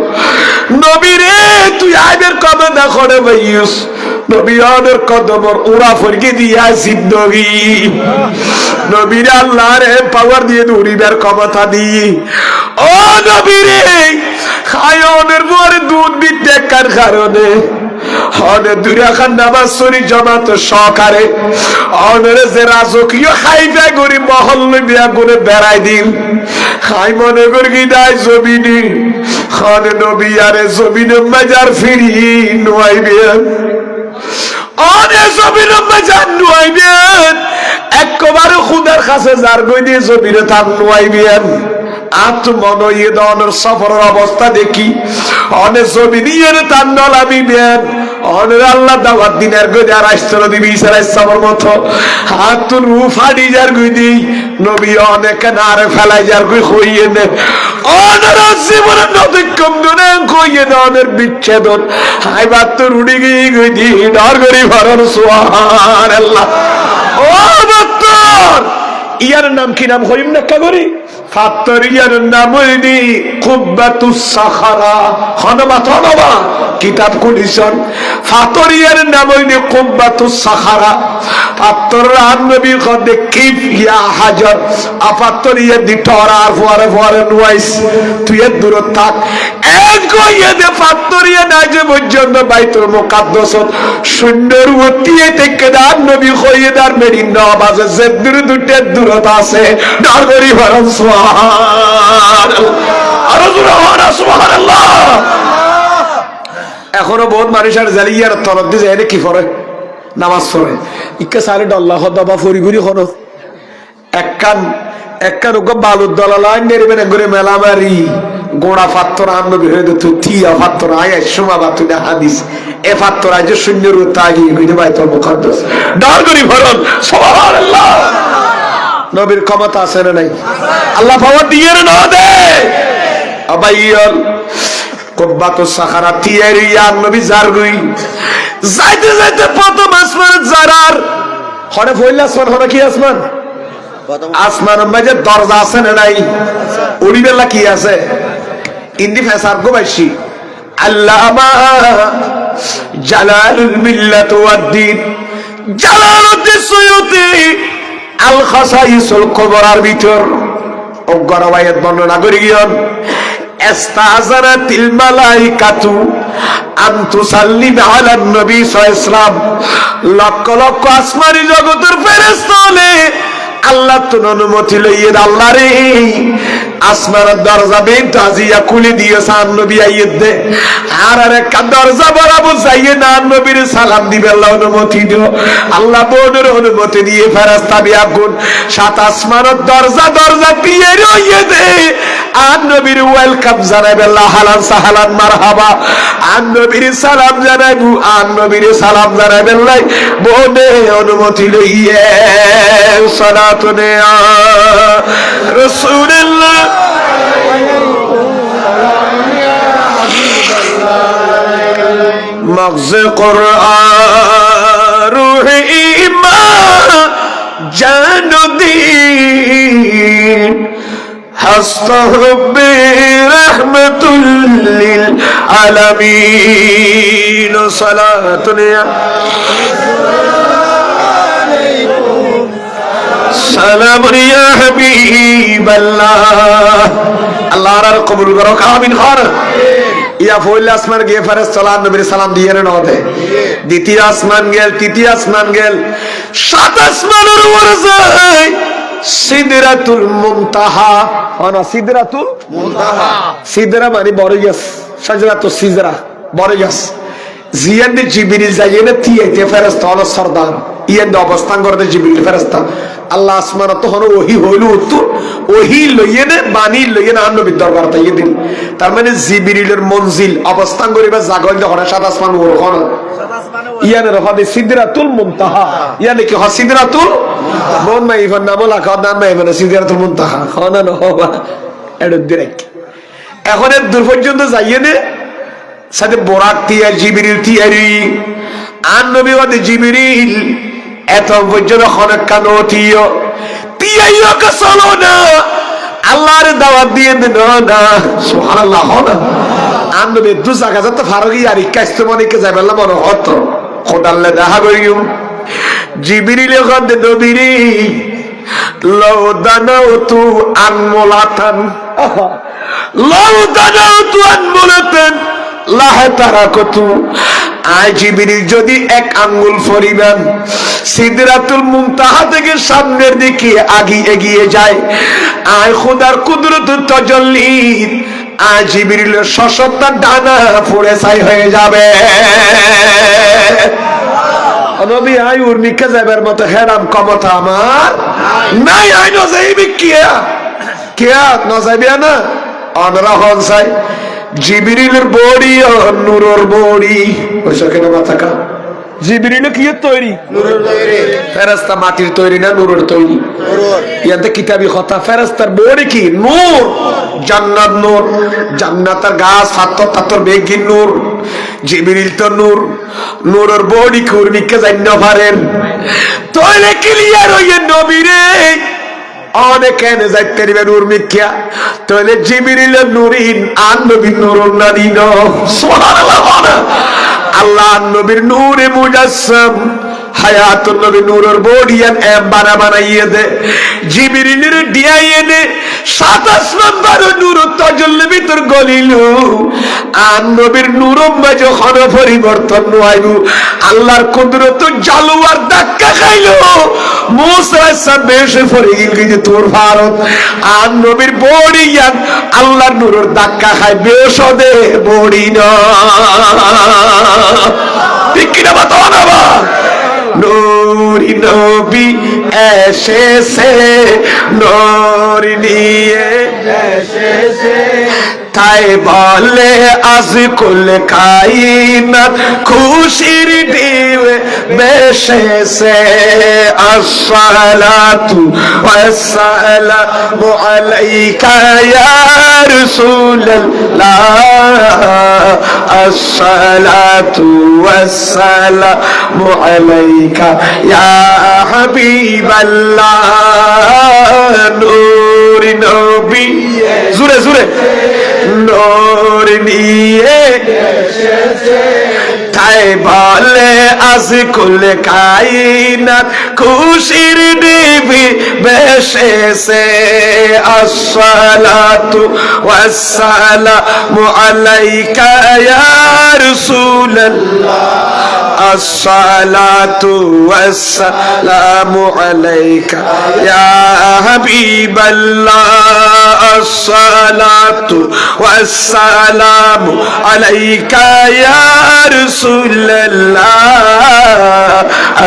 নবী রে তুই আইবের কবে দেখো রে ভাইয়ুস নবী আদের কদমর ওরা ফরকে দিয়া জিন্দগি নবীর আল্লাহ রে পাওয়ার দিয়ে উড়িবার ক্ষমতা দিয়ে ও নবী রে খায়নের পরে দুধ বিদ্যার কারণে হনে দুনিয়া খান নামাজ সরি জমাত সহকারে হনের যে রাজকীয় খাইবা গরি মহল্লে বিয়া করে বেড়াই দিন খাই মনে করি নাই জমিনি হনে নবী আরে জমিনে মাজার ফিরি নোয়াইবেন অনে জমিনে মাজার নোয়াইবেন একবারে খুদার কাছে যার গই দিয়ে জমিনে তার নোয়াইবেন আত্মনয়নের সফরের অবস্থা দেখি অনেক জমিনের তার নলামি বেন অনের আল্লাহ দাওয়াত দিনের গদি আর আইসল দিবি ঈসা আলাইহিস সালামের মতো হাত রু ফাড়ি যার গদি নবী অনেক নারে ফেলাই যার গই কইয়ে নে অনের জীবনের নদী কম দনে কইয়ে নে অনের বিচ্ছেদন হাই বাত রুড়ি গদি ডর গরি ভরন সুবহানাল্লাহ ও বত্তর ইয়ার নাম কি নাম হইম না করি ফাতরিয়ার নাম হইনি কুব্বাতুস সাখারা হনবা তনবা কিতাব কুলিশন ফাতরিয়ার নাম হইনি কুব্বাতুস সাখারা ফাতর নবী কদে কিফ ইয়া হাজার আফাতরিয়া দি টরার ফরে ফরে নওয়াইস তুই দূর থাক এক কইয়ে দে ফাতরিয়া না যে পর্যন্ত বাইতুল মুকাদ্দাসত সুন্দর ওতিয়ে থেকে দান নবী কইয়ে দার মেরিন নবাজে যে দূর দুটে দূরতা আছে নাগরি ভরম এখনো বহুত মানুষের জালিয়ার তরফ দিয়ে যায় কি পড়ে নামাজ পড়ে ইকে সারে ডল্লাহ দবা ফরি ঘুরি হনো একখান বালুর দলালাইন নেবেন ঘুরে মেলামারি গোড়া পাত্তর আনবি হয়ে তো থিয়া পাত্তর আয় সোমা বাতু না হাদিস এ পাত্তর আজ শূন্যের তাগি গইনে বাইতুল মুকাদ্দাস ডর করি ভরন সুবহানাল্লাহ নবীর ক্ষমতা আছে না নাই আল্লাহ পাওয়ার দিয়ে না দে আবাইয়াল কুব্বাতুস সাখারা তিয়ারি আর নবী জারগুই যাইতে যাইতে প্রথম আসমান জারার হরে ফইলা আসমান হরে কি আসমান আসমানের মাঝে দরজা আছে না নাই উড়িবেলা কি আছে ইন্দি ফেসার গোবাইছি আল্লামা জালালুল মিল্লাত ওয়াদ দ্বীন জালালউদ্দিন সুয়ুতি আল খাসাইসুল কুবরার ভিতর অগ্রবায়াত বর্ণনা করি গিয়ন ইস্তাযারাতিল মালাইকাতু আন তুসাল্লিম আলান নবী সাল্লাল্লাহু আলাইহি ওয়াসাল্লাম লক্ষ লক্ষ আসমানি জগতের ফেরেশতা হলে আল্লাহ তোর অনুমতি লইয়ে আল্লাহ রে আসমানের দরজা বেন্ট আজিয়া খুলে দিয়েছে নবী আইয়ত দে আর একটা দরজা বরাবর যাইয়ে না নবীর সালাম দিবে আল্লাহ অনুমতি দিও আল্লাহ বোনের অনুমতি দিয়ে ফেরেশতা বিয়া গুণ সাত আসমানের দরজা দরজা দিয়ে রইয়ে দে আর নবীর ওয়েলকাম জানাবে আল্লাহ হালান সাহালান মারহাবা আর নবীর সালাম জানাইবু আর নবীর সালাম জানাবে আল্লাহ বোনে অনুমতি লইয়ে সালাতুনে রাসূলুল্লাহ مغز قرآن روح ایمان جان و دین هست حب رحمت للعالمین صلاة سلام یا حبیب اللہ اللہ را قبول کرو آمین خان ইয়া ফইল আসমান গিয়ে ফেরেশতা নবীর সালাম দিয়ে না দে দ্বিতীয় আসমান গেল তৃতীয় আসমান গেল সাত আসমানের উপরে যায় সিদরাতুল মুনতাহা না সিদরাতুল মুনতাহা সিদরা মানে বড় গাছ শাজরাতুস সিদরা বড় গাছ জিয়ানে জিবরিল যাইয়ে তিয়েতে ফেরেশতা হলো সরদার ইয়ান অবস্থান করতে জিবরিল ফেরেশতা আল্লাহ আসমান তখন ওহি হইল উত্তর ওহি লইয়ে নে বাণী লইয়ে না নবীর দরবার তাইয়ে দিন তার মানে জিবরিলের মঞ্জিল অবস্থান করিবা জাগল যখন সাত আসমান ওর কোন ইয়ানের হবে সিদরাতুল মুনতাহা ইয়ানে কি হয় সিদরাতুল মন মাই ইফন নামলা কাদান মাই মানে সিদরাতুল মুনতাহা খানা ন হবা এড ডাইরেক্ট এখন এর দূর পর্যন্ত যাইয়ে নে সাথে বোরাক তিয়া জিবরিল তিয়ারি আর নবী ওয়াদ জিবরিল এত পর্যন্ত খনক কানোটিও তিয়াইও কা চলো না আল্লাহর দাওয়াত দিয়ে দেন না সুবহানাল্লাহ না আনবে দু জায়গা যত ফারগি আর কাস্তে মনে কে যাবে আল্লাহ বড় হত খোদাল্লাহ দেখা করিও জিবরিল এখন নবীরি লাউ দানাউতু আনমুলাতান লাউ দানাউতু আনমুলাতান লাহতারাকতু আয় জিবরিল যদি এক আঙ্গুল পরিমাণ সিদরাতুল মুনতাহা থেকে সামনের দিকে এগিয়ে যায় আয় খোদার কুদরতুত তাজাল্লি আয় জিবরিলের সশব্দ ডানা পড়ে ছাই হয়ে যাবে নবী আয় উর্মিকে যাবার মতো হেরাম ক্ষমতা আমার নাই আয় না যাইবি কিয়া কিয়া না যাইবি না অনরহন চাই জিবরিলের বডি আর নূরের বডি ওইসব কেন মাথা কা জিবরিল কি তৈরি নূরের তৈরি ফেরেশতা মাটির তৈরি না নূরের তৈরি নূর ইয়াতে কিতাবি কথা ফেরেশতার বডি কি নূর জান্নাত নূর জান্নাতের গাছ ফাতর বেগি নূর জিবরিল তো নূর নূরের বডি কুরবিকে জান্ন পারেন তইলে ক্লিয়ার হইয়ে নবীরে অনেক এনে যাইতে দিবেন উর্মিকিয়া তাহলে জিবরিলের নূরিন আর নবীর নূরুন নাদিন সুবহানাল্লাহ আল্লাহ নবীর নূরে মুজাসসাম হায়াতুন নবী নূরের বডিয়ান বানাইয়ে দে জিবরিলের ডিয়াইয়ে দে সাত আসমান বারো নূর তাজাল্লি ভিতর গলিল আর নবীর নূরম যখন পরিবর্তন হইবো আল্লাহর কুদরত জালুয়ার ধাক্কা খাইলো মুসা সাবেশে পড়ে গেল তোর ভারত আর নবীর বডিয়ান আল্লাহর নূরের ধাক্কা খায় বেশদে বডি না ঠিক কি না বাতাও না বা নূরি নবী এসেছে নূরি নিয়ে এসেছে তাই বলে আজ কুল কায়নাত খুশির দিবে বেশেছে আসসালাতু ওয়াসসালামু আলাইকা ইয়া রাসূলুল্লাহ আসসালাতু ওয়াসসালামু আলাইকা ইয়া হাবিবাল্লাহ নূরি নবী জোরে জোরে নূর নিয়ে তাই বলে আজ কুল কায়নাত খুশির দিবি বেশেছে আসসালাতু ওয়াসসালামু আলাইকা ইয়া রাসূলুল্লাহ আসসালাতু ওয়াসসালামু আলাইকা ইয়া হাবিবাল্লাহ আসসালাতু ওয়াসসালামু আলাইকা ইয়া রাসূলুল্লাহ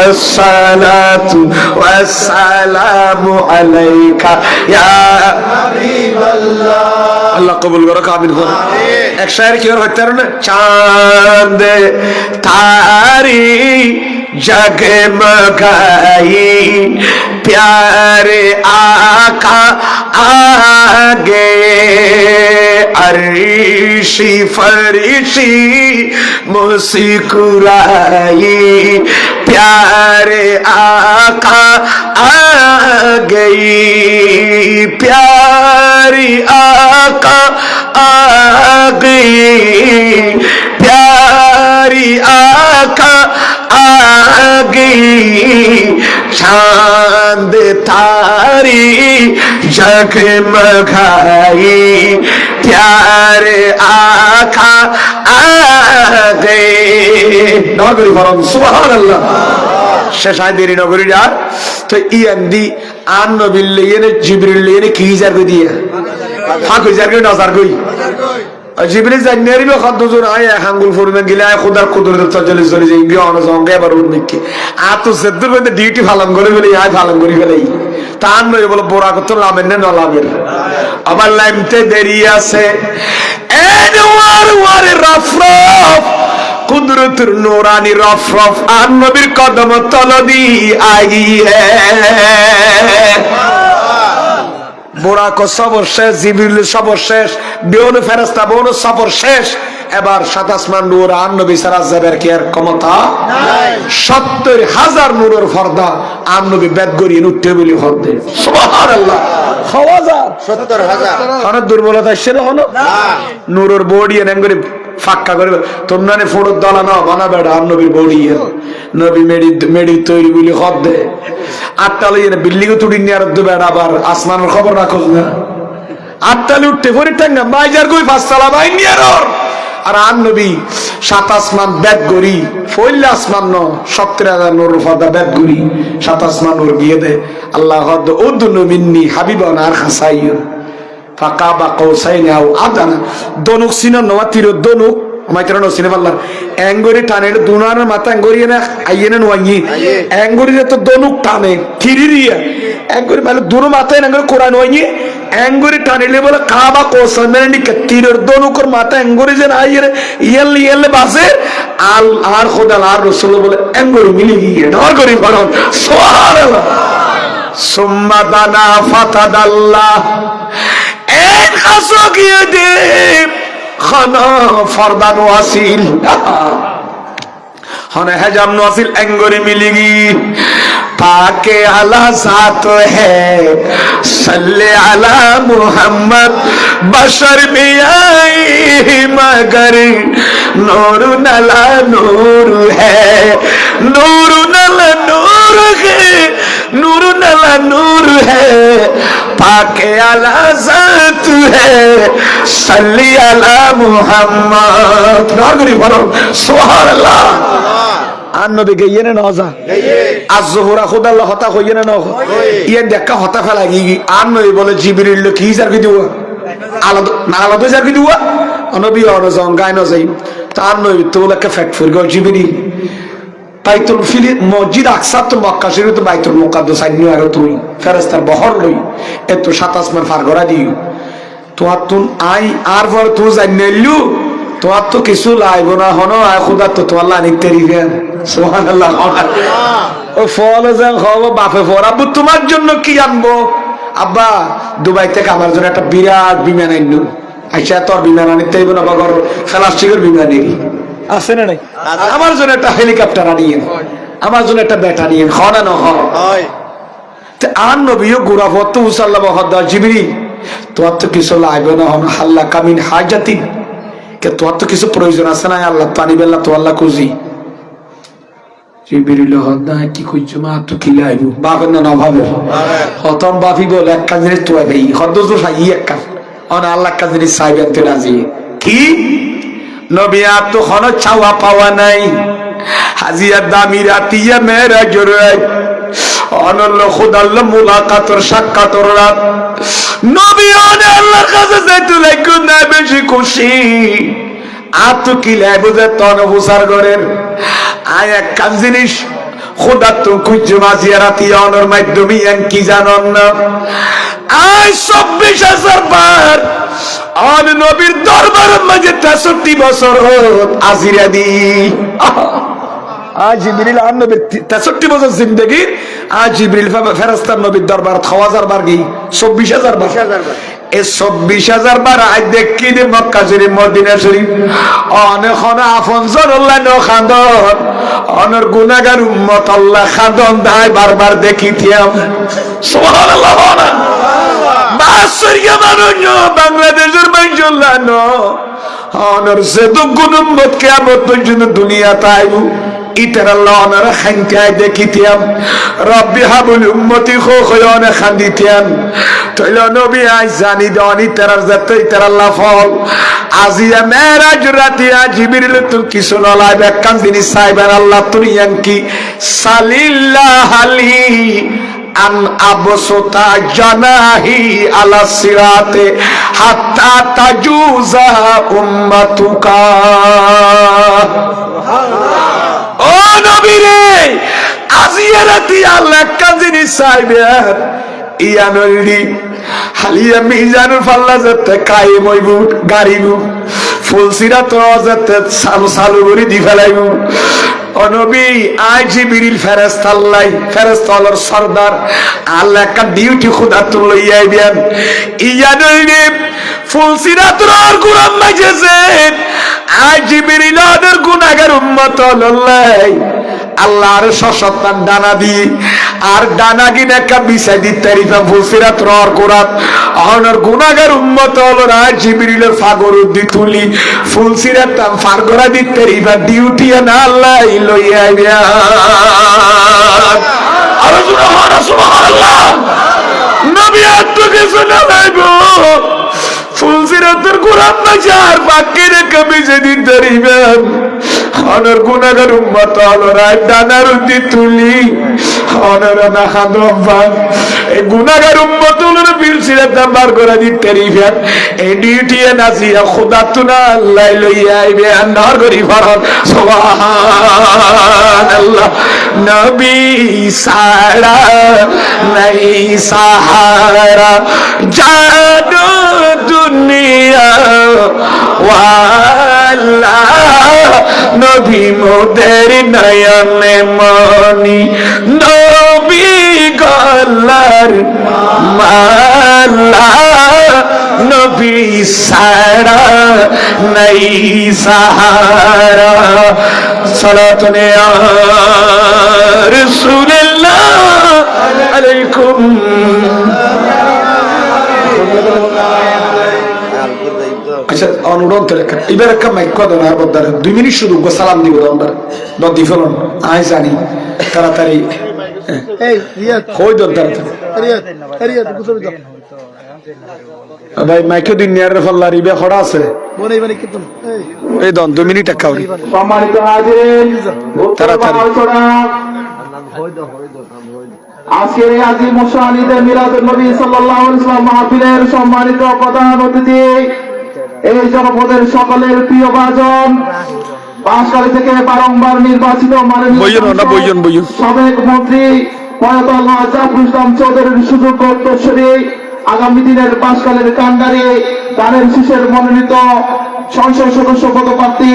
আসসালাতু ওয়াসসালামু আলাইকা ইয়া হাবিবাল্লাহ আল্লাহ কবুল করো আমিন বলো এক শায়ের কি হতে পারে না চাঁদ तारी जगमगाई प्यारे आका आगे अर्शी फरिशी मुस्कुराई प्यारे आका आ गई प्यारी आका आ गई प्यारी आका आ गई चांद तारी जगमगाई प्यारे आका आ गए नगरी फरम सुबहानाल्लाह শেষ হয় দেরি নগরী আর তো ইয়ান্দি আন নবীর লিয়েনে জিবরিল লিয়েনে কি জার কই দিয়া ফাঁক জার কই নজার কই জিবরিল জান্নারি বে খদ্দুজুর আয় হাঙ্গুল ফরমেন গিলা খোদার কুদরত তাজালি চলে যাই গিয়ে অন জঙ্গে আবার উন্মিকি আতো সেদ্দুর মধ্যে ডিউটি ফালাম করে বলে আয় ফালাম করি ফেলাই তান নয় বলে বোরা কত লামেন না লামের আবার লাইমতে দেরি আছে এন ওয়ার রাফরাফ কুদরতুর নূরানি রফরফ আর নবীর কদম তলবি আই হ্যায় বোরা কো সবর শেষ জিবরিল সবর শেষ বেওনে ফেরেশতা বেওনে সবর শেষ এবার সাত আসমান নূর আর নবী সারা যাবের কি আর ক্ষমতা নাই ৭০,০০০ নূরের পর্দা আর নবী বেদ গড়িয়ে উঠতে বলি হতে সুবহানাল্লাহ হাওয়াজার ৭০,০০০ অনেক দুর্বলতা ছিল হলো না নূরের বডি এনে করে ফাক্কা করে তোমরা ফোড়র দলা না বানাবে আর নবীর বডি নবী মেডি তৈরি বলি হতে আটটালে বিল্ডিং তুড়ি নিয়ে আর বেড়া আবার আসমানের খবর রাখোস না আটটালে উঠতে পরে টাঙ্গা মাইজার কই ফাঁসতলা বাই নিয়ে আর আন নবী সাত আসমান ব্যাগ গড়ি ফইলে আসমান ন ৭০,০০০ নূর ফদা ব্যাগ গড়ি সাত আসমান নূর গিয়ে দে আল্লাহ হদ উদনু মিন্নি হাবিবান আর খাসাইয়ুন ফাকাবা কৌসাইনি আও আদানা দনুক সিনা নওয়া তির দনুক আমাইতরা নো সিনে পাল্লার এঙ্গরি টানে দুনার মাথা এঙ্গরি না আইয়েনা নোয়াই এঙ্গরি তো দনুক টানে থিরিরিয়া এঙ্গরি মানে দুনো মাথা এঙ্গরি কোরআন ওয়াই এঙ্গরি টানিলে বলে কাবা কৌসাইনি তিরের দনুকর মাথা এঙ্গরি যে আইয়ে ইয়েল ইয়েল বাসে আল আর খোদা আর রাসূল বলে এঙ্গরি মিলি গিয়ে ডর করি পড়ন সুবহানাল্লাহ সুম্মা দানা ফাতাদাল্লাহ এক খাসো গিয়ে দে খানা ফরদান ওয়াসিল হনে হজাম ওয়াসিল এঙ্গরি মিলিগি पाके अला सात है सल्ले अला मुहम्मद बशर में आई मगर नूर नला नूर है नूर नला नूर है नूर नला नूर है पाके अला सात है सल्ले अला मुहम्मद नागरी फरो सुभान अल्लाह আর নবী গইয়ে না নজা আজ জোহরা খোদাল্লাহ হতা কইয়ে না নখ ইয়ান দেখা হতা ফেলা গি আর নবী বলে জিবরিল কি জার কি দিও আলাদা না আলাদা জার কি দিও নবী আর জঙ্গাই ন যাই তার নবী তোলাকে ফ্যাক্টরি গো জিবরিল বাইতুল ফিল মসজিদ আকসা তো মক্কা শরীফ তো বাইতুল মুকাদ্দাস আইনি আর তুই ফেরেশতার বহর লই এত সাত আসমান পার করা দিও তো তুন আই আর পর তুই জানিলু তোমার তো কিছু লাইব না হনো আর খুদা তো তোমার লানি তেরিফেন সুবহানাল্লাহ ও ফল যা খাবো বাপে ফর আব্বু তোমার জন্য কি আনবো আব্বা দুবাই থেকে আমার জন্য একটা বিরাট বিমান আইনু আচ্ছা তোর বিমান আনিতে হইব না বাগর প্লাস্টিকের বিমান নিবি আছে না নাই আমার জন্য একটা হেলিকপ্টার আনিয়েন আমার জন্য একটা ব্যাটারি আনিয়েন খনা না হয় তে আর নবীও গুরাফত সাল্লাল্লাহু আলাইহি জিবরিল তোমার তো কিছু লাইব না হনো হাল্লা কামিন হাজাতি তোর তো কিছু প্রয়োজন আছে না, আল্লাহ তো আনিবেন না, তো আল্লাহ খুঁজি জিবরিল হদায় কি খুঁজছো মা তো কি লাইবো বাপের না অভাবে হতম বাপি বলে এক কাজ জিনিস তো এই হদ্দ তো সাই এক কাজ অন আল্লাহ কাজ জিনিস চাইবেন তো রাজি কি নবিয়া তো হন চাওয়া পাওয়া নাই হাজিয়া দামি রাতিয়া মেরা জোরাই অনল্য খুদাল্ল মুলাকাতর সাক্ষাতর রাত নবী অনে আল্লাহর কাছে যাইতে লাগো না বেশি খুশি আত কি লাইবো যে তন বুসার গরের আয় এক কাজ জিনিস খোদা তো খুঁজছো মাঝিয়া রাতিয়া অনর মাধ্যমে কি জানন না আয় ২৪,০০০ বার অন নবীর দরবারের মাঝে ৬৩ বছর আজিরা দি আজ জিবরিল আর নবীর ৬৩ বছর জিন্দেগি আজ জিবরিল ফেরেশতা নবীর দরবার ৬০০০ বার গই ২৪,০০০ বার এই ২৪,০০০ বার আজ দেখি দে মক্কা শরীফ মদিনা শরীফ অনেক আপনজন আল্লাহ ন খান্দন অনর গুনাহগার উম্মত আল্লাহ খান্দন দাই বারবার দেখিতিয়াম সুবহানাল্লাহ বাসরিয়া মানুষ বাংলাদেশের মাইজুল্লাহ ন অনর সে তো গুণ উম্মত কিয়ামত পর্যন্ত দুনিয়া তাইবু ইতার আল্লাহ অনারা খাইতে দেখিতিয়াম রব্বি হাবুল উম্মতি খো খয়নে খান্দিতিয়াম তইল নবী আই জানি দনি তার যাতে ইতার আল্লাহ ফল আজিয়া মেরাজ রাতি জিবরিল তো কিছু নলাই বেকান জিনিস সাইবার আল্লাহ তুরিয়ান কি সালিল্লাহ আলি আন আবসুতা জানাহি আলা সিরাতে হাত্তা তাজুজা উম্মাতুকা ও নবী রে আজিয়া রাতি আল্লাহ কান জিনিস সাইবার ইয়ানরি হালিয়া মিজানুল ফাল্লা যাতে কায়েম হইব গাড়িব ফুলসিরাত যাতে সালু করে দি ফেলাইব ও নবী আজ জিবরিল ফেরেশতা আল্লাহ ফেরেশতা আল্লাহর সরদার আল্লাহ একটা ডিউটি খোদা তো লইয়া আইবেন ইয়ানরি ফুলসিরাত আর গুরাম মাঝেছে আজ জিবরিল ওদের গুনাহগার উম্মত আল্লাহ আল্লাহর সশতান ডানা দি আর ডানা গিনে একটা বিছাই দি তারিফা ফুলসিরাত রর কোরাত অনর গুনাহগার উম্মত হলো না জিবরিলের ফাগর দি তুলি ফুলসিরাত তাম ফারগরা দি তারিফা ডিউটি না আল্লাহ লইয়া আইবা আর সুবহানাল্লাহ নবী আত্মকে শোনা লাইবো ফুলসিরাতের কোরআন মাঝার বাকি রেখে বিজে দিন তারিবেন অনর গুনাহগার উম্মত হলো রায় ডানার উদ্দি তুলি অনর না খাদবান এই গুনাহগার উম্মত হলো ফুলসিরাত বার করে দিন তারিবেন এই ডিউটি নাজিয়া খোদা তুনা আল্লাহ লইয়া আইবে আন্নার গরি ফরন সুবহানাল্লাহ নবী সারা নাই সাহারা জানো দুনিয়া ওয়ালা নবী মোদের নয়নে মনি নবী গলার মালা নবী সারা নাই সাহারা সালাতুনে ইয়া রাসূলুল্লাহ আলাইকুম আচ্ছা অনুরোধ রেখা এবার একটা মাইক দেন আর বদার 2 মিনিট শুধু সালাম দিব দন্ডার নদী ফেলন আই জানি তাড়াতাড়ি এই রিয়াদ কই দন তাড়াতাড়ি রিয়াদ কুসবি দাও ভাই মাইকে দিন নিয়ার ফল্লা রিবে খড়া আছে বনে বনে কি তুমি এই দন 2 মিনিট কাউরি সম্মানিত হাজির তাড়াতাড়ি আজকের এই আজিম শান ঈদে মিলাদুন নবী সাল্লাল্লাহু আলাইহি ওয়াসাল্লাম মাহফিলের সম্মানিত প্রধান অতিথি এই জনপদের সকলের প্রিয় ভাজন বাঁশখালী থেকে বারংবার নির্বাচিত মাননীয় সাবেক মন্ত্রী প্রয়াত আল্লাহ জাফর ইসলাম চৌধুরীর সুযোগ্য উত্তরসূরি আগামী দিনের বাঁশখালীর কান্ডারি দানের শীষের মনোনীত সংসদ সদস্য পদপ্রার্থী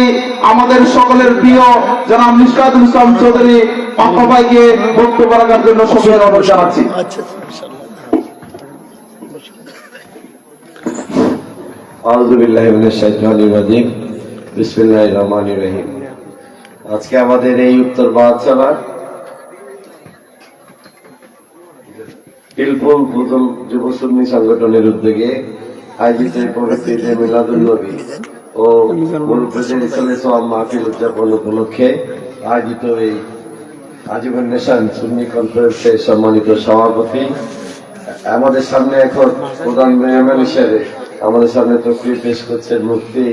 আমাদের সকলের প্রিয় জনাব নিশকাতুল ইসলাম চৌধুরী আপনাকে বক্তব্য রাখার জন্য সবাই অনুরোধ জানাচ্ছি। আউযু বিল্লাহি মিনাশ শাইতানির রাজিম বিসমিল্লাহির রহমানির রহিম। আজকে আমাদের এই উত্তর বাদশালা তিলপুল পুতুল যুব সুন্নি সংগঠনের উদ্যোগে আয়োজিত পবিত্র ঈদে মিলাদুন নবী ও মুরব্বীদের ইসলামী সওয়াব মাহফিল উদযাপন উপলক্ষে আয়োজিত এই আজীবন নেশান সুন্নি কনফারেন্সের সম্মানিত সভাপতি, আমাদের সামনে এখন প্রধান মেহমান হিসেবে আমাদের সামনে তকরির পেশ করছেন মুফতি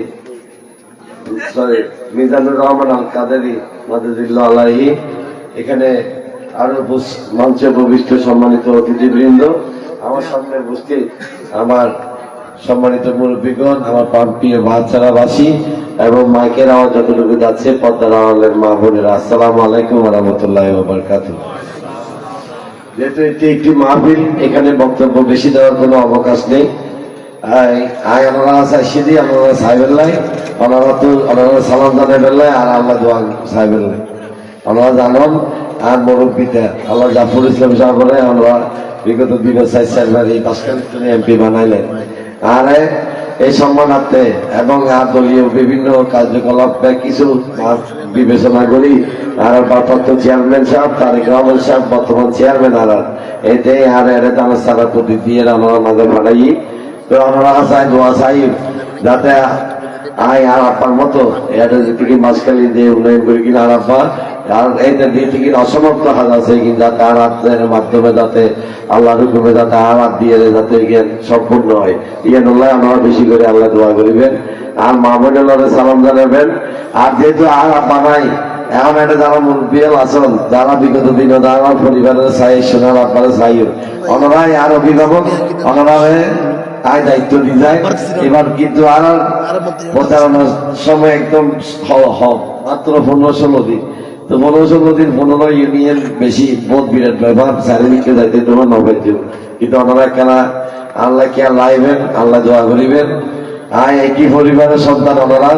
মিজানুর রহমান আল কাদেরী মাদাদিল্লাহ আলাইহি। এখানে আরো মঞ্চে উপবিষ্ট সম্মানিত অতিথিবৃন্দ, আমার সামনে উপস্থিত আমার সম্মানিত মুরব্বীগণ, আমার প্রিয় বাচ্চারাবাসী এবং মাইকের আওয়াজ যতটুকু যাচ্ছে পর্দার আড়ালের মা বোনেরা, আসসালামু আলাইকুম ওয়া রাহমাতুল্লাহি ওয়া বারাকাতুহু। যেহেতু এটি একটি মাহফিল, এখানে বক্তব্য বেশি দেওয়ার কোনো অবকাশ নেই। ওনারা সাইদি ওনারা সাহেবেল্লাই, ওনারা সালাম জানাবেল্লাই আর আল্লাহ দোয়া সাহেবেল্লাই ওনারা জানান। আর মুরব্বীতে আল্লাহ জাফর ইসলাম সাহেবরে আমরা বিগত দিনের সাইবার এই পাঁচখান এমপি বানাইলেন। আর এই সম্মানার্থে এবং আর দলীয় বিভিন্ন কার্যকলাপ কিছু বিবেচনা করি আর ভারপ্রাপ্ত চেয়ারম্যান সাহেব তারেক রহমান সাহেব বর্তমান চেয়ারম্যান আর এতে আর এর আমার সারা প্রতি দিয়ে আমরা মাঝে বাড়াই। তো আমরা চাই দোয়া চাই যাতে আয় আর আপার মতো এটা থেকে মাঝখালি দিয়ে উন্নয়ন করি কিনা আর আপা আর এইটা দিয়ে থেকে অসমাপ্ত হাত আছে কিন্তু যাতে আর হাতের মাধ্যমে যাতে আল্লাহর হুকুমে যাতে আর হাত দিয়ে যাতে সম্পূর্ণ হয় ইয়ানুল্লাহ আমরা বেশি করে আল্লাহ দোয়া করিবেন আর মা বোনের সালাম জানাবেন। আর যেহেতু আর আপা নাই এখন এটা যারা মুরব্বিয়াল আছেন যারা বিগত দিন আমার পরিবারের চাই সোনার আব্বারে চাই ওনারাই আর অভিভাবক ওনারা তাই দায়িত্ব দিয়ে যায়। এবার কিন্তু আর প্রচারণার সময় একদম মাত্র 15-16 দিন, তো 15-16 দিন 15 ইউনিয়ন বেশি বোধ বিরাট ব্যাপার চারিদিকে যাইতে তোমার নবাইত কিন্তু ওনারা কেনা আল্লাহ কে লাইবেন আল্লাহ দোয়া করিবেন। আয় একই পরিবারের সন্তান ওনারা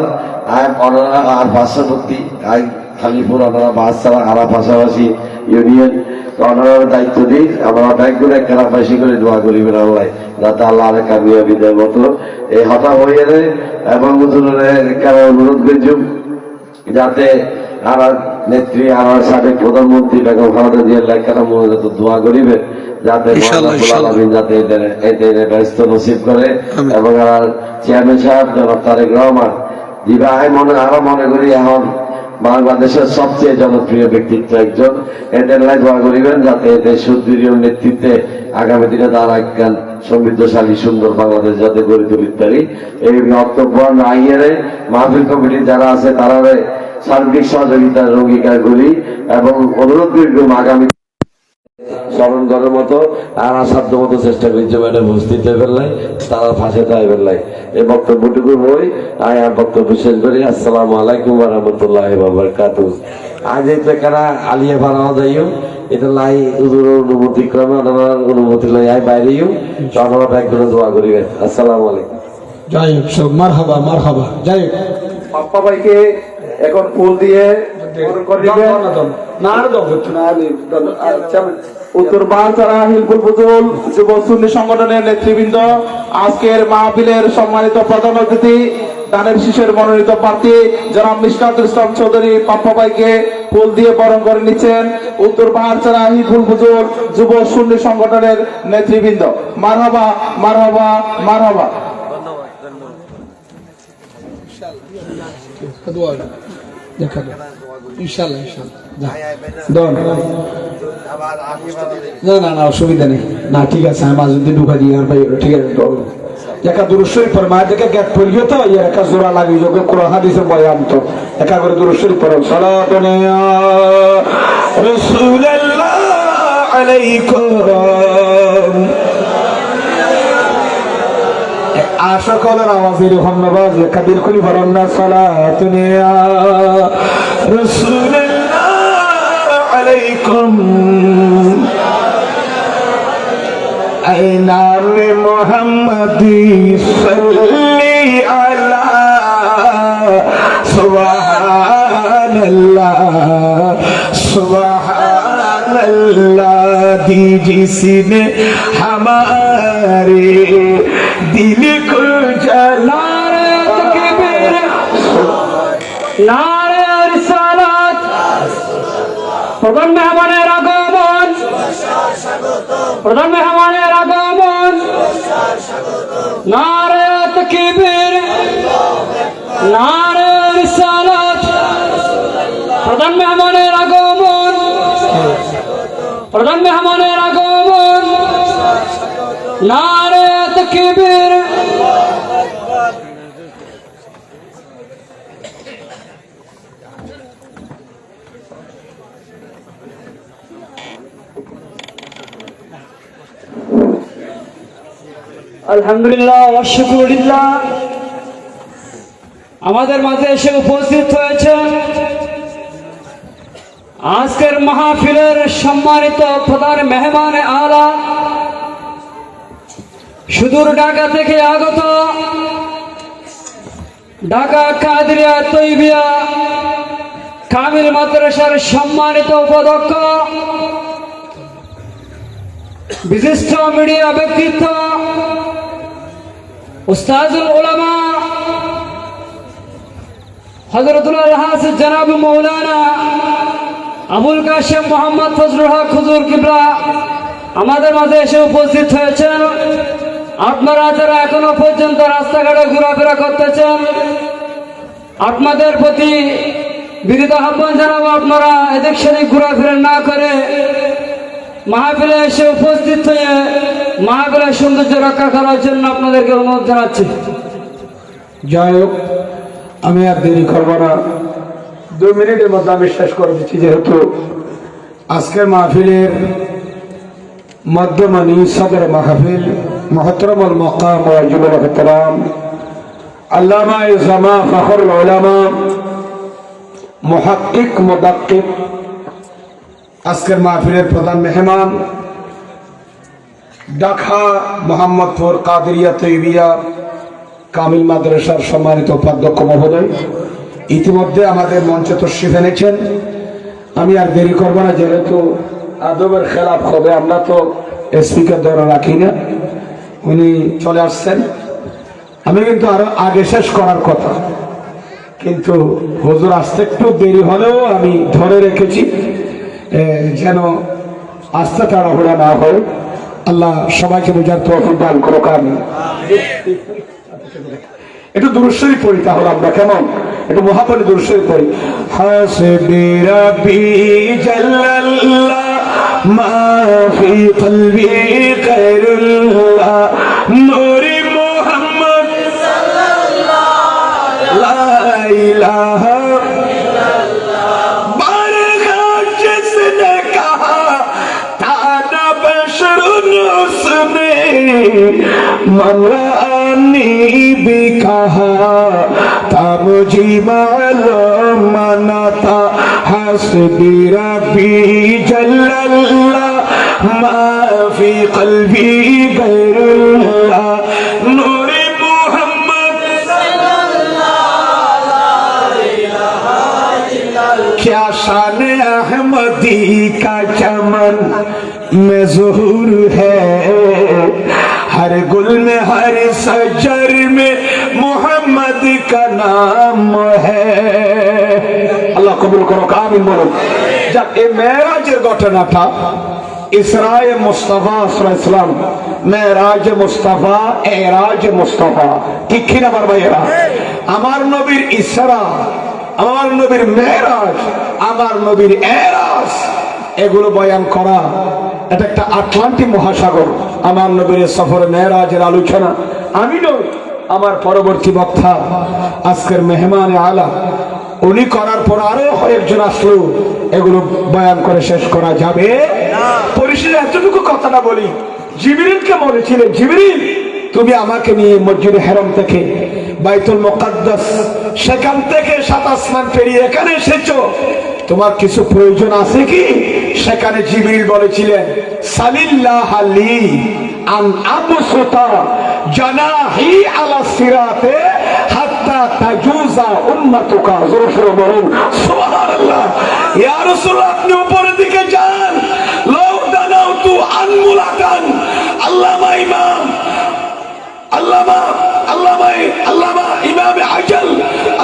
ওনারা আর পার্শ্ববর্তী খালিপুর ওনারা বাস ছাড়া আর পাশাপাশি ইউনিয়ন ওনারা দায়িত্ব দিই আমরা ব্যাংকগুলো একখানা বেশি করে দোয়া করিবেন আল্লাহ যাতে আল্লাহ আরে কামিয়াবি দেয় মতো এই হঠাৎ হয়ে এবং অনুরোধ করছি যাতে আর নেত্রী আমার সাবেক প্রধানমন্ত্রী বেগম খালেদা জিয়ার লেখাটা মনে যাতে দোয়া করিবেন যাতে যাতে এদের ব্যস্ত নসিব করে এবং আমার চেয়ারম্যান সাহেব জনাব তারেক রহমান দিবা আরো মনে করি এখন বাংলাদেশের সবচেয়ে জনপ্রিয় ব্যক্তিত্ব একজন, এদের লাই দোয়া করিবেন যাতে এদের সুদৃঢ় নেতৃত্বে আগামী দিনে তারা একখান সমৃদ্ধশালী সুন্দর বাংলাদেশ যাতে গড়ে তুলিতে পারি। এই বক্তব্য রাইয়ের মাহফিল কমিটি যারা আছে তারা সার্বিক সহযোগিতার অঙ্গীকার করি এবং অনুরোধ করি আগামী স্মরণ করার মতো আর আসাধ্য মতো চেষ্টা করি যে ম্যাডাম উপস্থিত হয়ে ফেললাই তারা ফাঁসে তাই ফেললাই এই বক্তব্যটুকু বই আয় আর বক্তব্য শেষ করি। আসসালামু আলাইকুম ওয়া রাহমাতুল্লাহি ওয়া বারাকাতুহু। আজ এই পেকারা আলিয়া বানাও যাইও এটা লাই অনুমতি ক্রমে ওনার অনুমতি লাই আয় বাইরেও তো আমরা ব্যাগগুলো দোয়া করিবেন। আসসালামু আলাইকুম। যাই হোক সব মারহাবা মারহাবা। যাই হোক পাপ্পা ভাইকে এখন ফুল দিয়ে উত্তর বাঞ্ছারা হিলফুল ফুজুল যুব সুন্নি সংগঠনের নেতৃবৃন্দ আজকের মাহফিলের সম্মানিত প্রধান অতিথি দানের শীষের মনোনীত প্রার্থী জনাব মিশকাতুল ইসলাম চৌধুরী পাপ্পা ভাইকে ফুল দিয়ে বরণ করে নিচ্ছেন উত্তর বাঞ্ছারা হিলফুল ফুজুল যুব সুন্নি সংগঠনের নেতৃবৃন্দ। মারহাবা মারহাবা মারহাবা। ইনশাল্লাহ না অসুবিধা নেই না ঠিক আছে আমি মাঝে ঢুকা দিই আর ভাই ঠিক আছে একা দুরুশ্বরী পর মা দেখে গ্যাট পড়িও তো ইয়ার একা জোড়া লাগি যোগে কোরআন হাদিসের বয়ান তো একা করে দুরুশ্বরী পড়ো সালাতুন ইয়া রাসূলুল্লাহ আলাইকুম আশা করার আওয়াজের ধন্যবাদ কাদির খুলি বলেন না সালাতুন ইয়া রাসূলুল্লাহ আলাইকুম আইনা মুহাম্মাদি সাল্লি আলা সুবহানাল্লাহ সুবহানাল্লাহ जिसने हमारे दिल को जला नारे रिसालात প্রধান মেহমানের আগমন প্রধান মেহমানের আগমন নারে তাকবীর নারে রিসালাত প্রধান মেহমানের আগমন প্রধান মেহমানের আগমন নারে তাকবীর আলহামদুলিল্লাহ ওয়া শুকরুলিল্লাহ আমাদের মাঝে এসে উপস্থিত হয়েছেন আজকের মাহফিলের সম্মানিত প্রধান মেহমান আলা সুদূর ঢাকা থেকে আগত ঢাকা কাদরিয়া তৈবিয়া কামিল মাদ্রাসার সম্মানিত উপাধ্যক্ষ বিশিষ্ট মিডিয়া ব্যক্তিত্ব উস্তাদুল উলামা হযরতুল আলহাজ জনাব মৌলানা আবুল কাশেম মোহাম্মদ ফজলুল হক হুজুর কিবলা আমাদের মাঝে এসে উপস্থিত হয়েছেন। আপনারা যারা এখনো পর্যন্ত রাস্তাঘাটে ঘোরাফেরা করতেছেন আপনাদের প্রতি বিনীত আহ্বান জানাবো আপনারা এদিক সেদিক ঘোরাফেরা না করে মাহফিলে এসে উপস্থিত হয়ে মাহফিলের সৌন্দর্য রক্ষা করার জন্য আপনাদেরকে অনুরোধ জানাচ্ছি। যাই হোক, আমি আর দেরি করবো না, 2 মিনিটের মধ্যে আমি শেষ করে দিচ্ছি। যেহেতু আজকের মাহফিলের মধ্যমানি সদর মাহফিল মুহতারামুল মাকাম ওয়াজিবুল ইহতিরাম আল্লামা ইজামা ফখরুল উলামা মুহাক্কিক মুদাক্কিক আজকের মাহফিলের প্রধান মেহমান ঢাকা মোহাম্মদপুর কাদরিয়া তৈবিয়া কামিল মাদ্রাসার সম্মানিত উপাধ্যক্ষ মহোদয় ইতিমধ্যে আমাদের মঞ্চে তশরিফ এনেছেন। আমি আর দেরি করব না, যেহেতু আদবের খেলাফ হবে, আমরা তো স্পিকার ধরে রাখি না, উনি চলে আসছেন। আমি কিন্তু আরো আগে শেষ করার কথা, কিন্তু হুজুর আসতে একটু দেরি হলেও আমি ধরে রেখেছি যেন আস্তে তাড়াহুড়া না হয়। আল্লাহ সবাইকে বোঝার তৌফিক দান করুক। আমি একটু দুরূদ শরীফ পড়ি, তাহলে আমরা কেমন একটু মুহাব্বতে দুরূদ শরীফ পড়ি। হাসবি রাব্বি জাল্লাল্লাহ মা ফি কলবি গায়রুল্লাহ নূরে মুহাম্মদ সাল্লাল্লাহু লা ইলাহা मरानी भी कहा था मुझे मालूम मना था हस्बी रब्बी जल्लल्लाह मा फी क़ल्बी गैरुल्लाह नूरे मोहम्मद सल्लल्लाहु अलैहि वसल्लम क्या शान अहमदी का चमन में ज़ुहूर है हर गुल में हर सजर में मोहम्मद का नाम है। আল্লাহ কবুল করুক, আমিন বলুন। যাক, এই মেরাজের ঘটনাটা ইসরায়ে মুস্তাফা সাল্লাল্লাহু আলাইহি ওয়াসাল্লাম, মেরাজে মুস্তাফা, এরাজে মুস্তাফা, ঠিক কি না ভাইয়েরা? আমার নবীর ইসরা, আমার নবীর মেরাজ, আমার নবীর এরাজ, এগুলো বয়ান করা এটা একটা আটলান্টিক মহাসাগর। আমার নবীর সফর মেরাজের আলোচনা আমি নই, আমার পরবর্তী বক্তা আজকের মেহমান আলা উনি করার পর আরো কয়েকজন আসলো, এগুলো বয়ান করে শেষ করা যাবে পরিশেষে এতটুকু কথাটা বলি। জিবরিলকে বলেছিলেন, জিবরিল তুমি আমাকে নিয়ে মসজিদে হারাম থেকে বাইতুল মুকাদ্দাস, সেখান থেকে 7 আসমান পেরিয়ে এখানে এসেছো, তোমার কিছু প্রয়োজন আছে কি? সেখানে জিবরিল বলেছিলেন সালিল্লাহ লি আন আবসুতা জানাহি আলা সিরাতে হাত্তা তাজুজা উম্মাতুকা। জোরে সরে বলুন সুবহানাল্লাহ। ইয়া রাসূলুল্লাহ, আপনি উপরের দিকে যান। লাউ দানাউতু আনমুলাতান। আল্লামা ইমাম আল্লামা ইমাম আজল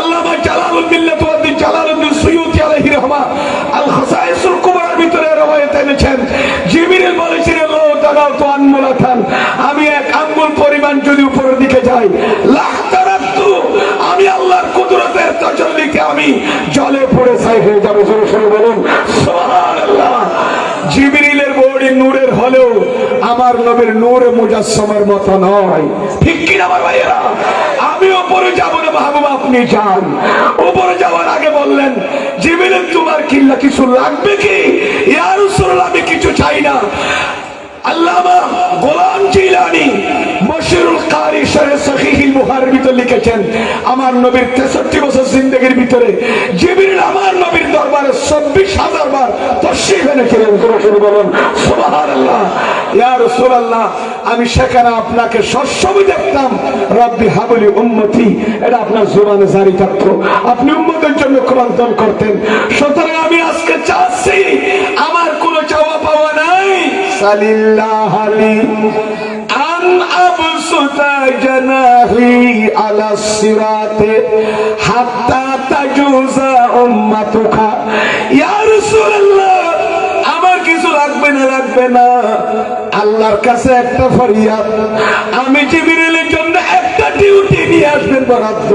আল্লামা জালালুল মিল্লাত ওয়াদ্দিন জালালউদ্দিন সুয়ুতি আলাইহি রাহমা আল খাসাইসুল কুবরার ভিতরে রওয়ায়াত এনেছেন, জিবরিল বলেছিলেন লাউ দানাউতু আনমুলাতান, আমি 1 আঙ্গুল পরিমাণ যদি উপরের দিকে যাই, লাহতারাতু, আমি আল্লাহর কুদরত আমি জলে পড়ে ছাই হয়ে যাবো। জোরে সরে বলুন সুবহানাল্লাহ। জিবরিলের বডি নূরের হলেও আমার নবীর নূরে মুজাসসামের মতো নয়, ঠিক কি না আমার ভাইয়েরা? আমি উপরে যাব না মাহবুব, আপনি যান। উপরে যাওয়ার আগে বললেন জিবরিল তোমার কিল্লা কিছু লাগবে কি? ইয়া রাসূলুল্লাহ আমি কিছু চাই না। আল্লামা গোলাম জিলানী মশহুরুল কারি শরহ সহিহুল বুখারীর ভিতরে লিখেছেন, আমার নবীর 63 বছর জিন্দেগির ভিতরে জিবরিল আমার নবীর দরবারে 24,000 বার তাশরীফ এনেছিলেন। শুরু বলুন সুবহানাল্লাহ। ইয়া রাসূলুল্লাহ আমি সেখানে আপনাকে সবসময় দেখতাম রব্বি হাবলি উম্মতি, এটা আপনার জবানে জারি থাকতো, আপনি উম্মতের জন্য ক্রন্দন করতেন। সুতরাং আমি আজকে চাচ্ছি, আমার কোনো চাওয়া পাওয়া নাই, সালিল্লাহ আলী আন আবসুতা জানাহি আলা সিরাতে হাত্তা তাজুজা উম্মাতুকা। ইয়া রাসূলুল্লাহ আমার কিছু লাগবে না, লাগবে না। আল্লাহর কাছে একটা ফরিয়াদ, আমি জিবরিলের জন্য একটা ডিউটি নিয়ে আসবেন বরাদ্দ,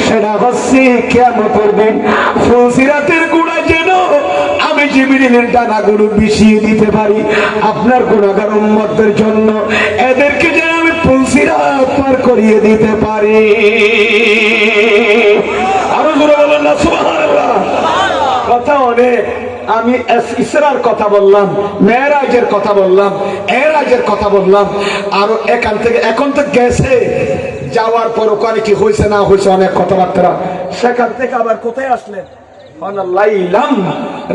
সেটা হচ্ছে কিয়ামতের দিন ফুলসিরাতের গুড়া যেন আমি জিবরিলের ডানাগুলো বিছিয়ে দিতে পারি আপনার গুনাহগার উম্মতদের জন্য, এদেরকে যেন আমি ফুলসিরাত পার করিয়ে দিতে পারি। আরো জোরে বলেন না সুবহানাল্লাহ। কথা অনেক, আমি ইসরার কথা বললাম, মেরাজের কথা বললাম, এরাজের কথা বললাম, আরো এখান থেকে এখন তো গেছে, যাওয়ার পর ওখানে কি হয়েছে না হয়েছে অনেক কথাবার্তা। সেখান থেকে আবার কোথায় আসলেন?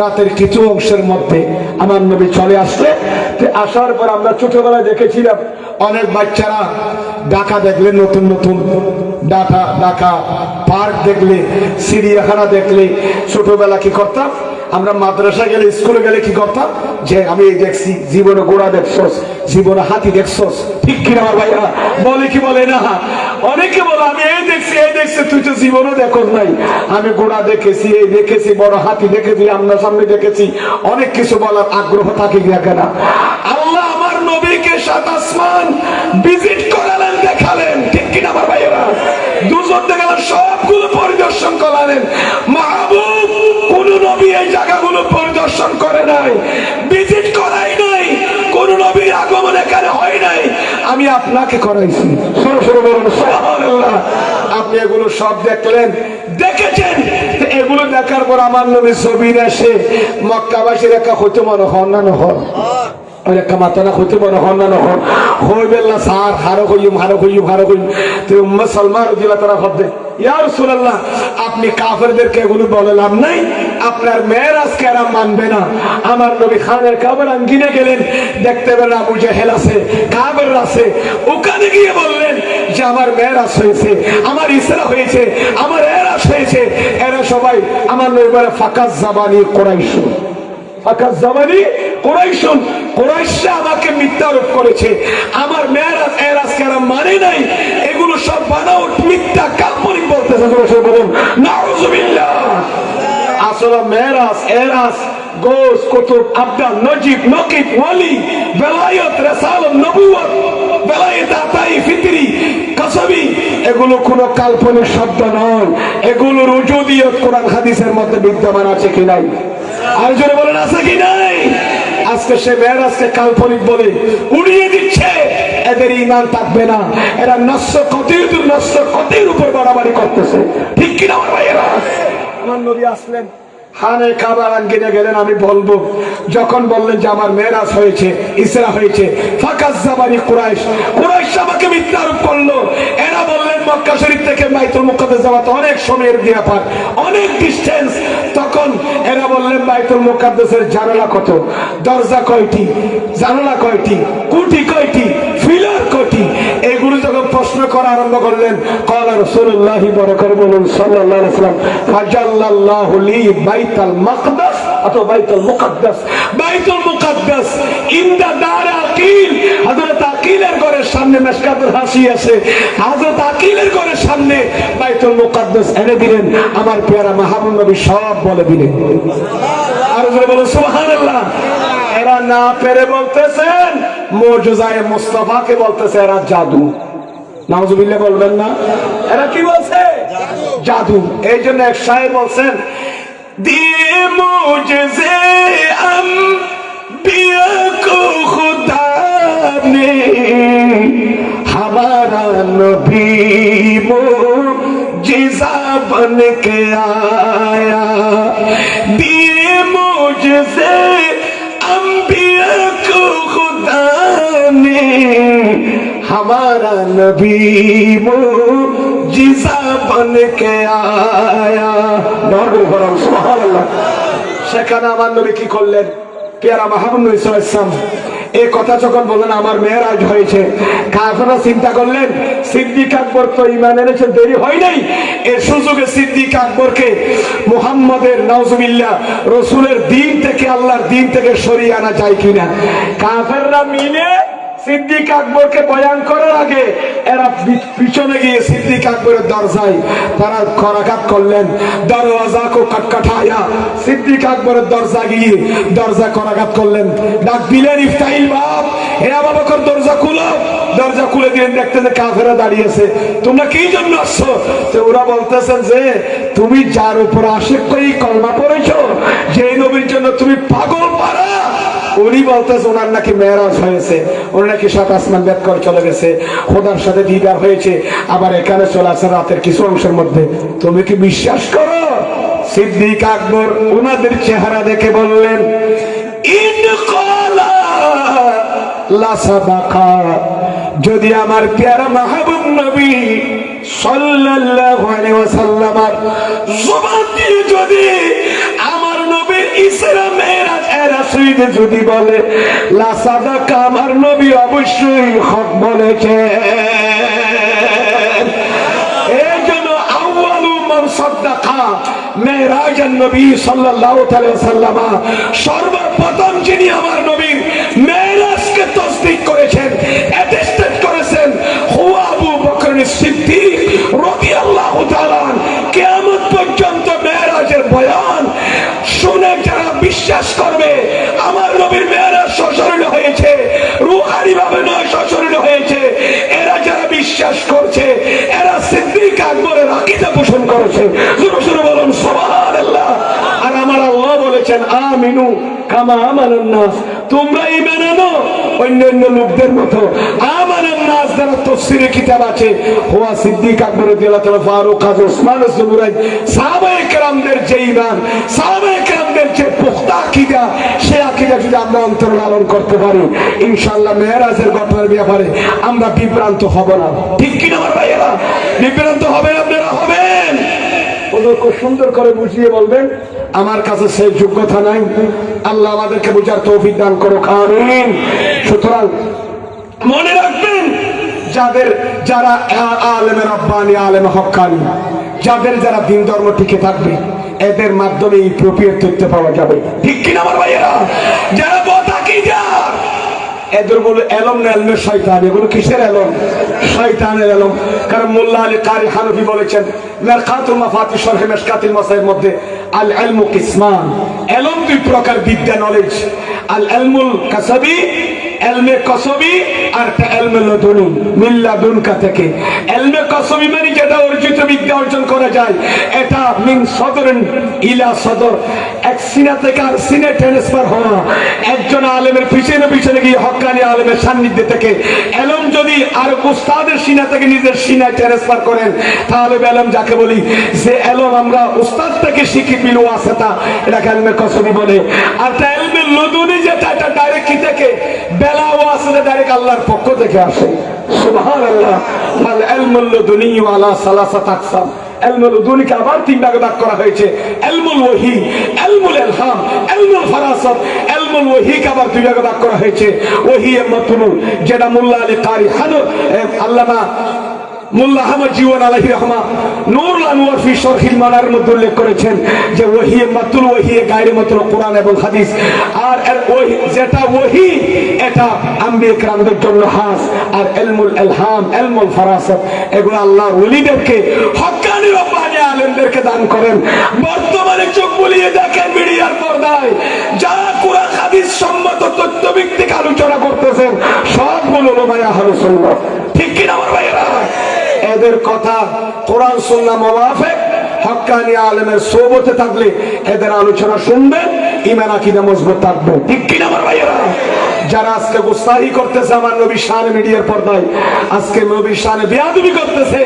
রাতের কিছু অংশের মধ্যে আমার নবী চলে আসলে, আসার পর আমরা ছোটবেলায় দেখেছিলাম অনেক বাচ্চারা ঢাকা দেখলে, নতুন নতুন ঢাকা পার্ক দেখলে, চিড়িয়াখানা দেখলে, ছোটবেলা কি করতাম আমরা, মাদ্রাসা গেলে স্কুলে গেলে কি করতাম, যে আমি এই দেখছি, জীবনে ঘোড়া দেখছস, জীবনে হাতি দেখছস, ঠিক কিনা আমার ভাইয়া? বলে কি বলে না? অনেকে বলে আমি এই দেখছি, এই দেখছি, তুই তো জীবনও দেখোস নাই। আমি ঘোড়া দেখেছি, এই দেখেছি, বড় হাতি দেখেছি, আমরা সামনে দেখেছি, অনেক কিছু বলার আগ্রহ থাকে দেখে না। আল্লাহ আমার নবীকে 7 আসমান ভিজিট করালেন, দেখালেন, ঠিক কিনা আমার ভাইয়েরা? দুজন দেখালেন, সবগুলো পরিদর্শন করালেন। মাহবুব কোন নবী এই জায়গাগুলো পরিদর্শন করে নাই, ভিজিট করাই নাই, কোন নবীর আগমন এখানে হয় নাই, আমি আপনাকে করাইছি। সরাসরি বলুন সুবহানাল্লাহ। আপনি এগুলো সব দেখলেন, দেখেছেন। এগুলো দেখার পর আমার নবী ছবির এসে মক্কাবাসীর একা হইতে মনে হন না নহন, ওই একটা মাথা না হইতে মনে হন না নহন, হইবেন না স্যার, হারো হইম, হারো হইম, হারো হইম। তুই উম্মে সালমা রাদিয়াল্লাহু তাআলা হদ্দে, ইয়া রাসূলুল্লাহ আপনি কাফেরদেরকে এগুলো বললাম নাই, আপনার মেরাজকে এরা মানবে না। আমার নবী খানের কাবার আঙ্গিনে গেলেন, দেখতে পেলেন আবু জেহেল আছে, কাফের আছে, ওখানে গিয়ে বললেন যে আমার মেরাজ হয়েছে, আমার ইসরা হয়েছে, আমার এরাজ হয়েছে। এরা সবাই আমার নবী বলে ফাকাজ জাবানি কুরাইশ, ফাকাজ জাবানি কুরাইশ, কুরাইশরা আমাকে মিথ্যা আরোপ করেছে, আমার মেরাজ এরাজকে এরা মানে নাই, এগুলো সব বানাও, মিথ্যা, কাল্পনিক বলতেছে। বলুন নাউযুবিল্লাহ। আসলে মেরাজ, এরাজ, গোস, কুতুব, আবদাল, নজিব, নকিব, ওয়ালি, বেলায়েত, রিসালাত, নবুয়ত, বেলায়েত আতাই, ফিতরি, কাসবি, এগুলো কোনো কাল্পনিক শব্দ নয়, এগুলোর উজুদিয়ত কোরআন হাদিসের মধ্যে বিদ্যমান আছে কি নাই? আর জোরে বলেন আছে কি নাই? আজকে সে মেরাজকে কাল্পনিক বলে উড়িয়ে দিচ্ছে, এদের ঈমান থাকবে না, এরা নস্য কতির উপর বাড়াবাড়ি করতেছে, ঠিক কিনা আমার ভাইয়েরা? আমার নবী আসলেন, খানে কাবার আঙ্গিনে গেলেন, আমি বলবো যখন বললেন যে আমার মেরাজ হয়েছে, ইসরা হয়েছে, ফাকাজ জাবানি কুরাইশ, কুরাইশ আমাকে মিথ্যা আরোপ করলো। এরা বললেন মক্কা শরীফ থেকে বাইতুল মুকাদ্দাস যাওয়াতে অনেক সময়ের ব্যাপার, অনেক ডিস্টেন্স। তখন এরা বললেন বাইতুল মুকাদ্দাসের জানালা কত, দরজা কয়টি, জানালা কয়টি, কুটি কয়টি, ফিলার কয়টি, এগুলো যখন প্রশ্ন করা আরম্ভ করলেন, ক্বালা রাসূলুল্লাহি বারাকাতুহু বলুন সাল্লাল্লাহু আলাইহি ওয়াসাল্লাম, ফাজাল্লাল্লাহু লি বাইতুল মাকদাস অথবা বাইতুল মুকাদ্দাস, বাইতুল মুকাদ্দাস ইনদা দার আকিল, হযরত আকিলের ঘরের সামনে মিশকাতুল হাসি আছে, হযরত আকিলের ঘরের সামনে বাইতুল মুকাদ্দাস এনে দিলেন, আমার পেয়ারা মাহবুব নবী সব বলে দিলেন। আর জোরে বলুন সুবহানাল্লাহ। এরা না পেরে বলতেছেন মুজিজায়ে মুস্তাফাকে, বলতেছে এরা জাদু। নাউজুবিল্লাহ বলবেন না? এরা কি বলছে? জাদু। এই জন্য এক শায়ের বলছেন, দিয়ে মুঝে अम्बिया को खुदा ने हमारा नबी मुजिज़ा बन के आया, दिए मुझसे अम्बिया को खुदा ने हमारा नबी मुजिज़ा बन के आया। सुबहानाल्लाह। সেখানে আমার নবী কি করলেন? পেয়ারা মাহমুদ ইসলাম এই কথা যখন বললেন আমার মেরাজ হয়েছে, কাফেররা চিন্তা করলেন সিদ্দিক আকবর তো ঈমান এনেছে, দেরি হয় নাই, এর সুযোগে সিদ্দিক আকবরকে মুহাম্মাদের নাউজুবিল্লাহ রাসূলের দ্বীন থেকে, আল্লাহর দ্বীন থেকে সরিয়ে আনা যায় কিনা। কাফেররা মিলে সিদ্দিক আকবরকে বয়ান করার আগে এরা পিছনে গিয়ে সিদ্দিক আকবরের দরজায় তারা করাঘাত করলেন। দরওয়াজা কো খটখটায়া, সিদ্দিক আকবরের দরজা গিয়ে দরজা করাঘাত করলেন, ডাক দিলেন ইফতাহিল বাব, হে আবু বকর দরজা খুলো। দরজা খুলে দিলেন, দেখতে যে কাফেররা দাঁড়িয়েছে। তোমরা কি জন্য আসছো? তো ওরা বলতেছেন যে তুমি যার উপর আশিক করে কলমা পড়েছো, যে নবীর জন্য তুমি পাগল পারা, উনি বলতেছে ওনার নাকি মেরাজ হয়েছে, ওনার নাকি 7 আসমান ভেদ করে চলে গেছে, খোদার সাথে দিদার হয়েছে, আবার এখানে চলে আসে রাতের কিছু অংশের মধ্যে। তুমি কি বিশ্বাস করো? সিদ্দিক আকবর ওনাদের চেহারা দেখে বললেন, ইনকালা লা সাদাকা, যদি আমার প্যারা মাহবুব নবী সাল্লাল্লাহু আলাইহি ওয়াসাল্লাম জবান দিয়ে যদি আমার নবীর ইসরা মেরাজ এর সুইদে যদি বলে লা সাদাকা, আমার নবী অবশ্যই হক বলেছে। এই জন্য আউয়ালু মান সাদাকা মেরাজান নবী সাল্লাল্লাহু আলাইহি ওয়াসাল্লাম, সর্বপ্রথম যিনি আমার নবীর মেরাজকে তাসদীক করেছেন, অ্যাটেস্টেড করেছেন, হুয়া আবু বকর সিদ্দিক রাদিয়াল্লাহু তাআলা। কিয়ামত পর্যন্ত মেরাজের বয়ান শুনে যারা বিশ্বাস করবে আমার নবীর মেরাজ সশরীর হয়েছে, রূহানি ভাবে নয় সশরীর হয়েছে, এরা যারা বিশ্বাস করছে এরা সিদ্দিক আকবরের আকীদা পোষণ করেছে। জোরে জোরে বলুন সুবহানাল্লাহ। আর আমার আল্লাহ বলেছেন আমিনু কামা আমানান নাস, তোমরা ঈমান আনো অন্যান্য লোকদের মতো। আমানান নাস যারা তাফসীরে কিতাব আছে, হুয়া সিদ্দিক আকবর রাদিয়াল্লাহু তাআলা, ফারুক, কাজী ওসমান যুবরাজ, সাহাবায়ে কেরামদের যে ঈমান, সাহাবায়ে কেরামদের যে পুখতা আকীদা, সেই আকীদা যদি আমরা অন্তরে লালন করতে পারি, ইনশাআল্লাহ মেরাজের ঘটনার ব্যাপারে আমরা বিভ্রান্ত হব না। ঠিক কি না আমার ভাইয়েরা? বিভ্রান্ত হবেন আপনারা, হবেন। ওদের খুব সুন্দর করে বুঝিয়ে বলবেন, আমার কাছে সেই যোগ্যতা নাই, আল্লাহ আমাদেরকে বুঝার তৌফিক দান করো, আমিন। সুতরাং মনে রাখবেন, যারা আলেমে রব্বানি, আলেমে হক্কানি, যারা দিন ধর্ম টিকে থাকবে, এদের মাধ্যমে এই প্রপিয়ার তথ্য পাওয়া যাবে। ঠিক কিনা আমার ভাইয়েরা? যারা বতাকিদার, এদের বলে এলম না এলমে শয়তান, এগুলো কিসের এলম? শয়তানের এলম। কারণ মোল্লা আলী কারি হানফি বলেছেন মিরকাতুল মাফাতিহ শরহে মিশকাতুল মাসাইল মধ্যে, আল ইলমু কিসমান, এলম দুই প্রকার, বিদ্যা, নলেজ। আল ইলমুল কাসাবি, এলমে কসবি, আর এলমে লদুনি, মিল্লাদুনকা থেকে। এলমে কসবি মানে যেটা অর্জিত বিদ্যা অর্জন করা যায়, এটা মিন সদরিন ইলা সদর, এক সিনা থেকে আর সিনে ট্রান্সফার হওয়া। একজন আলেমের পিছনে পিছনে গিয়ে হক্কানি আলেমের সান্নিধ্যে থেকে এলম যদি আর উস্তাদের সিনা থেকে নিজের সিনায় ট্রান্সফার করেন, তাহলে এলম যাকে বলি, যে এলম আমরা উস্তাদ থেকে শিখি বিল ওয়াসিতা, এটাকে এলমে কসবি বলে। আর এলমে লদুনি যেটা, এটা ডাইরেক্ট কি থেকে? বেলা ওয়াসিতা, ডাইরেক্ট আল্লাহর পক্ষ থেকে আসে। সুবহানাল্লাহ। আল ইলমুল লদুনি আলা সালাসাত আকসাম, ইলমুল লদুনিকে আবার 3 ভাগে ভাগ করা হয়েছে, ইলমুল ওহী, ইলমুল ইলহাম, ইলমুল ফারাসাত। ইলমুল ওহীকে আবার 2 ভাগে ভাগ করা হয়েছে, ওহী মাতলু, যেটা মোল্লা আলী কারি আল্লামা মোল্লা আহমদ জীবন আলাইহি রহমা নূরুল আনওয়ার ফি শরহিল মানার মধ্যে উল্লেখ করেছেন যে ওহী মাতুল, ওহী গায়রে মাতুল, কোরআন এবং হাদিস। আর ওহী যেটা ওহী, এটা আম্বিয়া কেরামদের জন্য খাস। আর ইলমুল ইলহাম, ইলমুল ফারাসাত, এগুলো আল্লাহর ওলিদেরকে, হক্কানি রব্বানি আলেমদেরকে দান করেন। বর্তমানে চোখ বুলিয়ে দেখেন মিডিয়ার পর্দায় যারা কোরআন হাদিস সম্মত তথ্যভিত্তিক আলোচনা করতেছেন, সবগুলো উলামায়ে আহলে সুন্নাহ। ঠিক কি না আমার ভাইয়েরা? এদের কথা কোরআন সুন্নাহ মুওয়াফিক হক্কানি আলেমের সোহবতে থাকলে এদের আলোচনা শুনবেন, ঈমান আকীদা মজবুত থাকবে। ঠিক কিনা আমার ভাইয়েরা? যারা আজকে গুস্তাহি করতেছে আমার নবীর শানে মিডিয়ার পর্দায়, আজকে নবীর শানে বেয়াদবি করতেছে,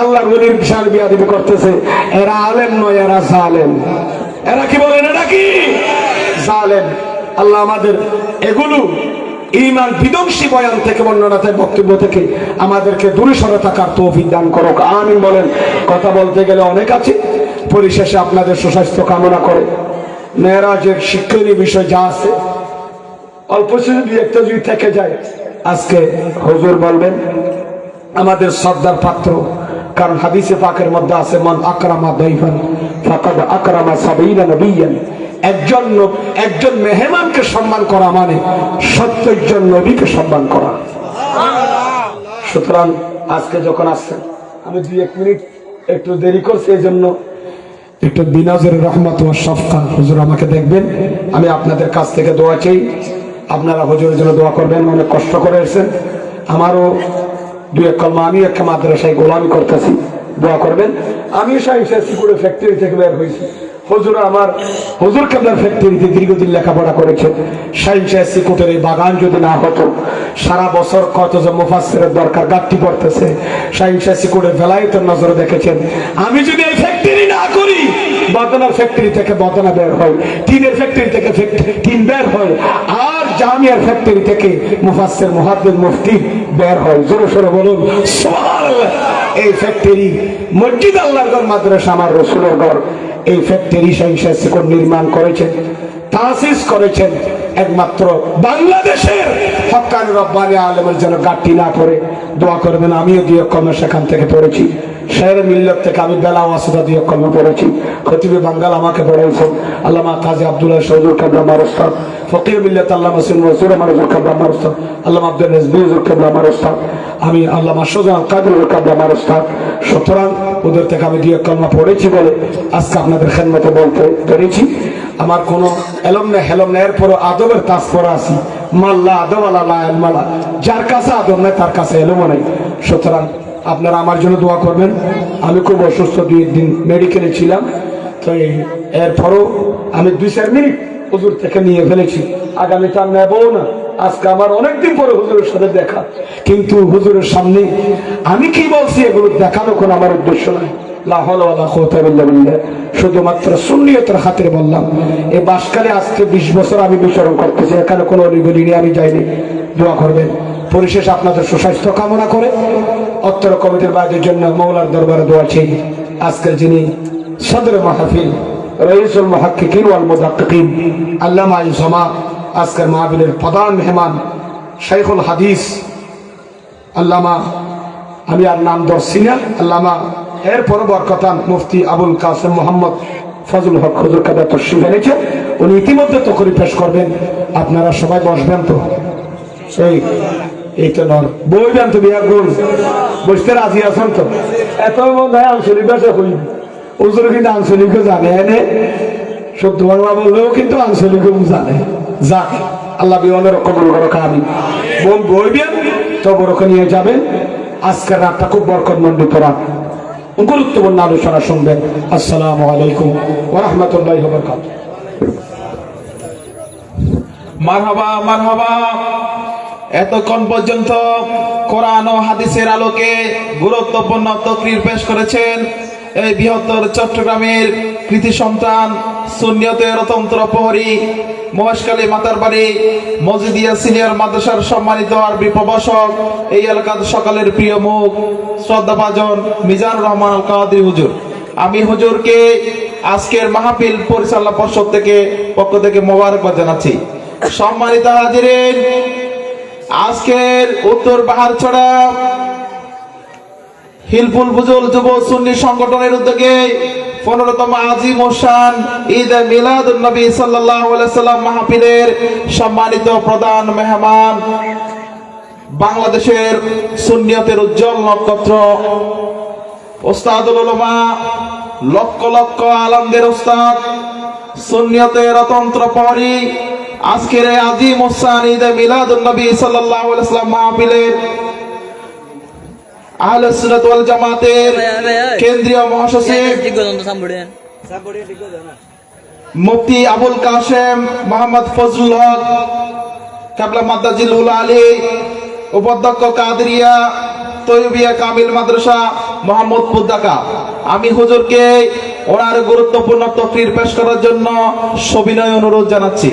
আল্লাহর নবীর শানে বেয়াদবি করতেছে, এরা আলেম নয়, এরা জালেম। এরা কি বলেন? এটা কি জালেম। আল্লাহ আমাদের এগুলো ঈমান বিধ্বংসী বয়ান থেকে, বর্ণনাতে বক্তব্য থেকে আমাদেরকে দূরে সরে থাকার তৌফিক দান করুক, আমিন বলেন। কথা বলতে গেলে অনেক আছে, পরিশেষে আপনাদের সুস্বাস্থ্য কামনা করে মেরাজের শিক্ষণীয় বিষয় যা আছে অল্প যদি একটা যদি থেকে যায়, আজকে হুজুর বলবেন আমাদের শ্রদ্ধার পাত্র। কারণ হাদিসে পাকের মধ্যে আছে মান আকরামা দাইফান ফাকাদ আকরামা সাবিনা নবিয়ান। একজন মেহমানকে সম্মান করা মানে 70 জন নবীকে সম্মান করা। সুতরাং আজকে যখন আসছেন, আমি 2-1 মিনিট একটু দেরি করছি, এই জন্য একটু বিনাজের রহমত ও শফকাত হুজুর আমাকে দেখবেন। আমি আপনাদের কাছ থেকে দোয়া চাই, আপনারা হুজুরের জন্য দোয়া করবেন। অনেক কষ্ট করে এসেছেন, আমারও 2-1 কলমা, আমি একটা মাদ্রাসায় গোলামি করতেছি, দোয়া করবেন। আমি সিকুড়ে ফ্যাক্টরি থেকে বের হয়েছি, হুজুর আমার হুজুর কেবলার ফ্যাক্টরিতে দীর্ঘদিন লেখাপড়া করেছে। শাহিন সিকুটের এই বাগান যদি না হতো, সারা বছর কত যে মুফাসসিরের দরকার গাঁটটি পড়তেছে। শাহিন সিকুটের ভেলায়েতের নজরে দেখেছেন, আমি যদি এই ফ্যাক্টরি না করি, বদনার ফ্যাক্টরি থেকে বদনা বের হয়, টিনের ফ্যাক্টরি থেকে টিন বের হয়, আর জামিয়ার ফ্যাক্টরি থেকে মুফাসসির মুহাদ্দিস মুফতি বের হয়। জোরে সোরে বলুন সুবহানাল্লাহ। এই ফ্যাক্টরি মসজিদ আল্লাহর ঘর, মাদ্রাসা আমার রাসূলের ঘর। এই ফ্যাক্টরি শাহিন সিকুট নির্মাণ করেছেন, তাসিস করেছেন একমাত্র বাংলাদেশের হক্কানি রব্বানি আলেমের যেন গাঁটটি না পড়ে। দোয়া করবেন। আমিও 2-1 কলমা সেখান থেকে পড়েছি, শের মিল্লাত থেকে আমি বেলা ওয়াসিদা 2-1 কলমা পড়েছি। খতিবে বাঙ্গাল আমাকে পড়াইছেন আল্লামা কাজী আব্দুল্লাহ শহীদুল কাবলা আমার উস্তাদ, ফকিহ মিল্লাত আল্লামা সিন ওয়াসির আমার কাবলা আমার উস্তাদ, আল্লামা আব্দুল রাজ্জাক কাবলা আমার উস্তাদ, আমি আল্লামা সুজান কাদের কাবলা আমার উস্তাদ। সুতরাং ওদের থেকে আমি 2-1 কলমা পড়েছি বলে আজকে আপনাদের খেদমতে বলতে পেরেছি। আমার কোনো এলম না হেলম না, এরপরও আদবের তাজ পড়া আছি। মাল্লা আদব আল্লাহ মালা, যার কাছে আদব নাই তার কাছে এলমও নাই। সুতরাং আপনারা আমার জন্য দোয়া করবেন। আমি খুব অসুস্থ, 2 দিন মেডিকেলে ছিলাম, তো এরপরও আমি 2-4 মিনিট হুজুর থেকে নিয়ে ফেলেছি, আগামীতে আর নেবও না। আজকে আমার অনেকদিন পরে হুজুরের সাথে দেখা, কিন্তু হুজুরের সামনে আমি কি বলছি এগুলো দেখানো কোনো আমার উদ্দেশ্য নয়। লা হাওলা ওয়ালা কুওয়াতা ইল্লা বিল্লাহ, শুধুমাত্র সুন্নিয়তের খাতিরে বললাম। এই বাসকালে আজকে 20 বছর আমি বিচরণ করতেছি, এখানে কোনো অলিগলি নিয়ে আমি যাইনি। দোয়া করবেন। পরিশেষে আপনাদের সুস্বাস্থ্য কামনা করে অত্র কমিটির বাইরের জন্য মওলার দরবারে দোয়া চাই। আজকের যিনি সদর মাহফিল, রাইসুল মুহাক্কিকিন ওয়াল মুদাক্কিকিন, আল্লামা ইউসামা, আজকের মাহফিলের প্রধান মেহমান শাইখুল হাদিস আল্লামা, আমি আর নাম ধরছি না, আল্লামা এরপর বরকতান মুফতি আবুল কাসেম মোহাম্মদ ফজল হক হুজুর কাদা তশরিফ এনেছেন। উনি ইতিমধ্যে তকরির পেশ করবেন। আপনারা সবাই বসবেন তো? এই তো নর বইবেন তো, বিয়া গোল বসতে রাজি আছেন তো? এত মনে হয় আঞ্চলিক ভাষা হই, হুজুর কিন্তু আঞ্চলিকও জানে, এনে শুদ্ধ বাংলা বললেও কিন্তু আঞ্চলিকও জানে। যাক, আল্লাহ বিমানের কবুল করুক, আমিন। বইবেন তো বড় নিয়ে যাবেন। আজকের রাতটা খুব বরকতমণ্ডিত রাত, গুরুত্বপূর্ণ আলোচনা শুনবেন। আসসালামু আলাইকুম ওয়া রাহমাতুল্লাহি ওয়া বারাকাতুহু। মারহাবা মারহাবা। এতক্ষণ পর্যন্ত কোরআন ও হাদিসের আলোকে গুরুত্বপূর্ণ তকরির পেশ করেছেন এই বৃহত্তর চট্টগ্রামের কৃতি সন্তান, সুন্নিয়তের তন্ত্র প্রহরী, মহেশখালী মাতারবাড়ি মসজিদিয়া সিনিয়র মাদ্রাসার সম্মানিত আরবি প্রভাষক, এই এলাকার সকালের প্রিয় মুখ শ্রদ্ধাভাজন মিজানুর রহমান আল কাদরি হুজুর। আমি হুজুরকে আজকের মাহফিল পরিচালনা পর্ষদ থেকে পক্ষ থেকে মোবারকবাদ জানাচ্ছি। সম্মানিত হাজিরিন, আজকের উত্তর পাহাড়ছড়া হিলফুল ফুজুল যুব সুন্নি সংগঠনের উদ্যোগে 15তম আজিম ও শান ঈদ মিলাদুন নবী সাল্লাল্লাহু আলাইহি সাল্লাম মাহফিলের সম্মানিত প্রধান মেহমান, বাংলাদেশের সুন্নিয়তের উজ্জ্বল নক্ষত্র, ওস্তাদুল উলামা, লক্ষ লক্ষ আলেমদের ওস্তাদ, সুন্নিয়তের তন্ত্র প্রহরী, আজকের এই আজিম ও শান ঈদ মিলাদুন নবী সাল্লাল্লাহু আলাইহি সাল্লাম মাহফিলের আহলে সুন্নাত ওয়াল জামাতের কেন্দ্রীয় মহাসচিব মুফতি আবুল কাশেম মোহাম্মদ ফজলুল হক কাবলা মাদ্দাজিল উলা আলী, উপাধ্যক্ষ কাদরিয়া তৈয়বিয়া কামিল মাদ্রাসা মোহাম্মদপুর ঢাকা। আমি হুজুরকে ওনার গুরুত্বপূর্ণ তকরির পেশ করার জন্য সবিনয় অনুরোধ জানাচ্ছি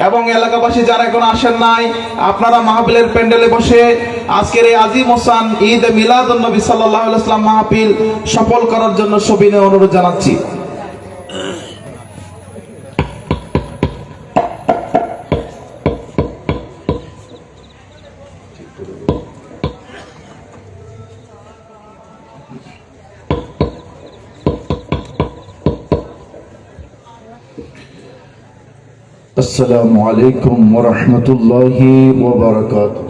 এবং এলাকাবাসী যারা এখন আসেন নাই, আপনারা মাহফিলের প্যান্ডেলে বসে আজকের এই আজিম ওসান ঈদ মিলাদুন নবী সাল্লাল্লাহু আলাইহি ওয়াসাল্লাম মাহফিল সফল করার জন্য সবিনয় অনুরোধ জানাচ্ছি। আসসালামু আলাইকুম ওয়া রাহমাতুল্লাহি ওয়া বারাকাতুহু।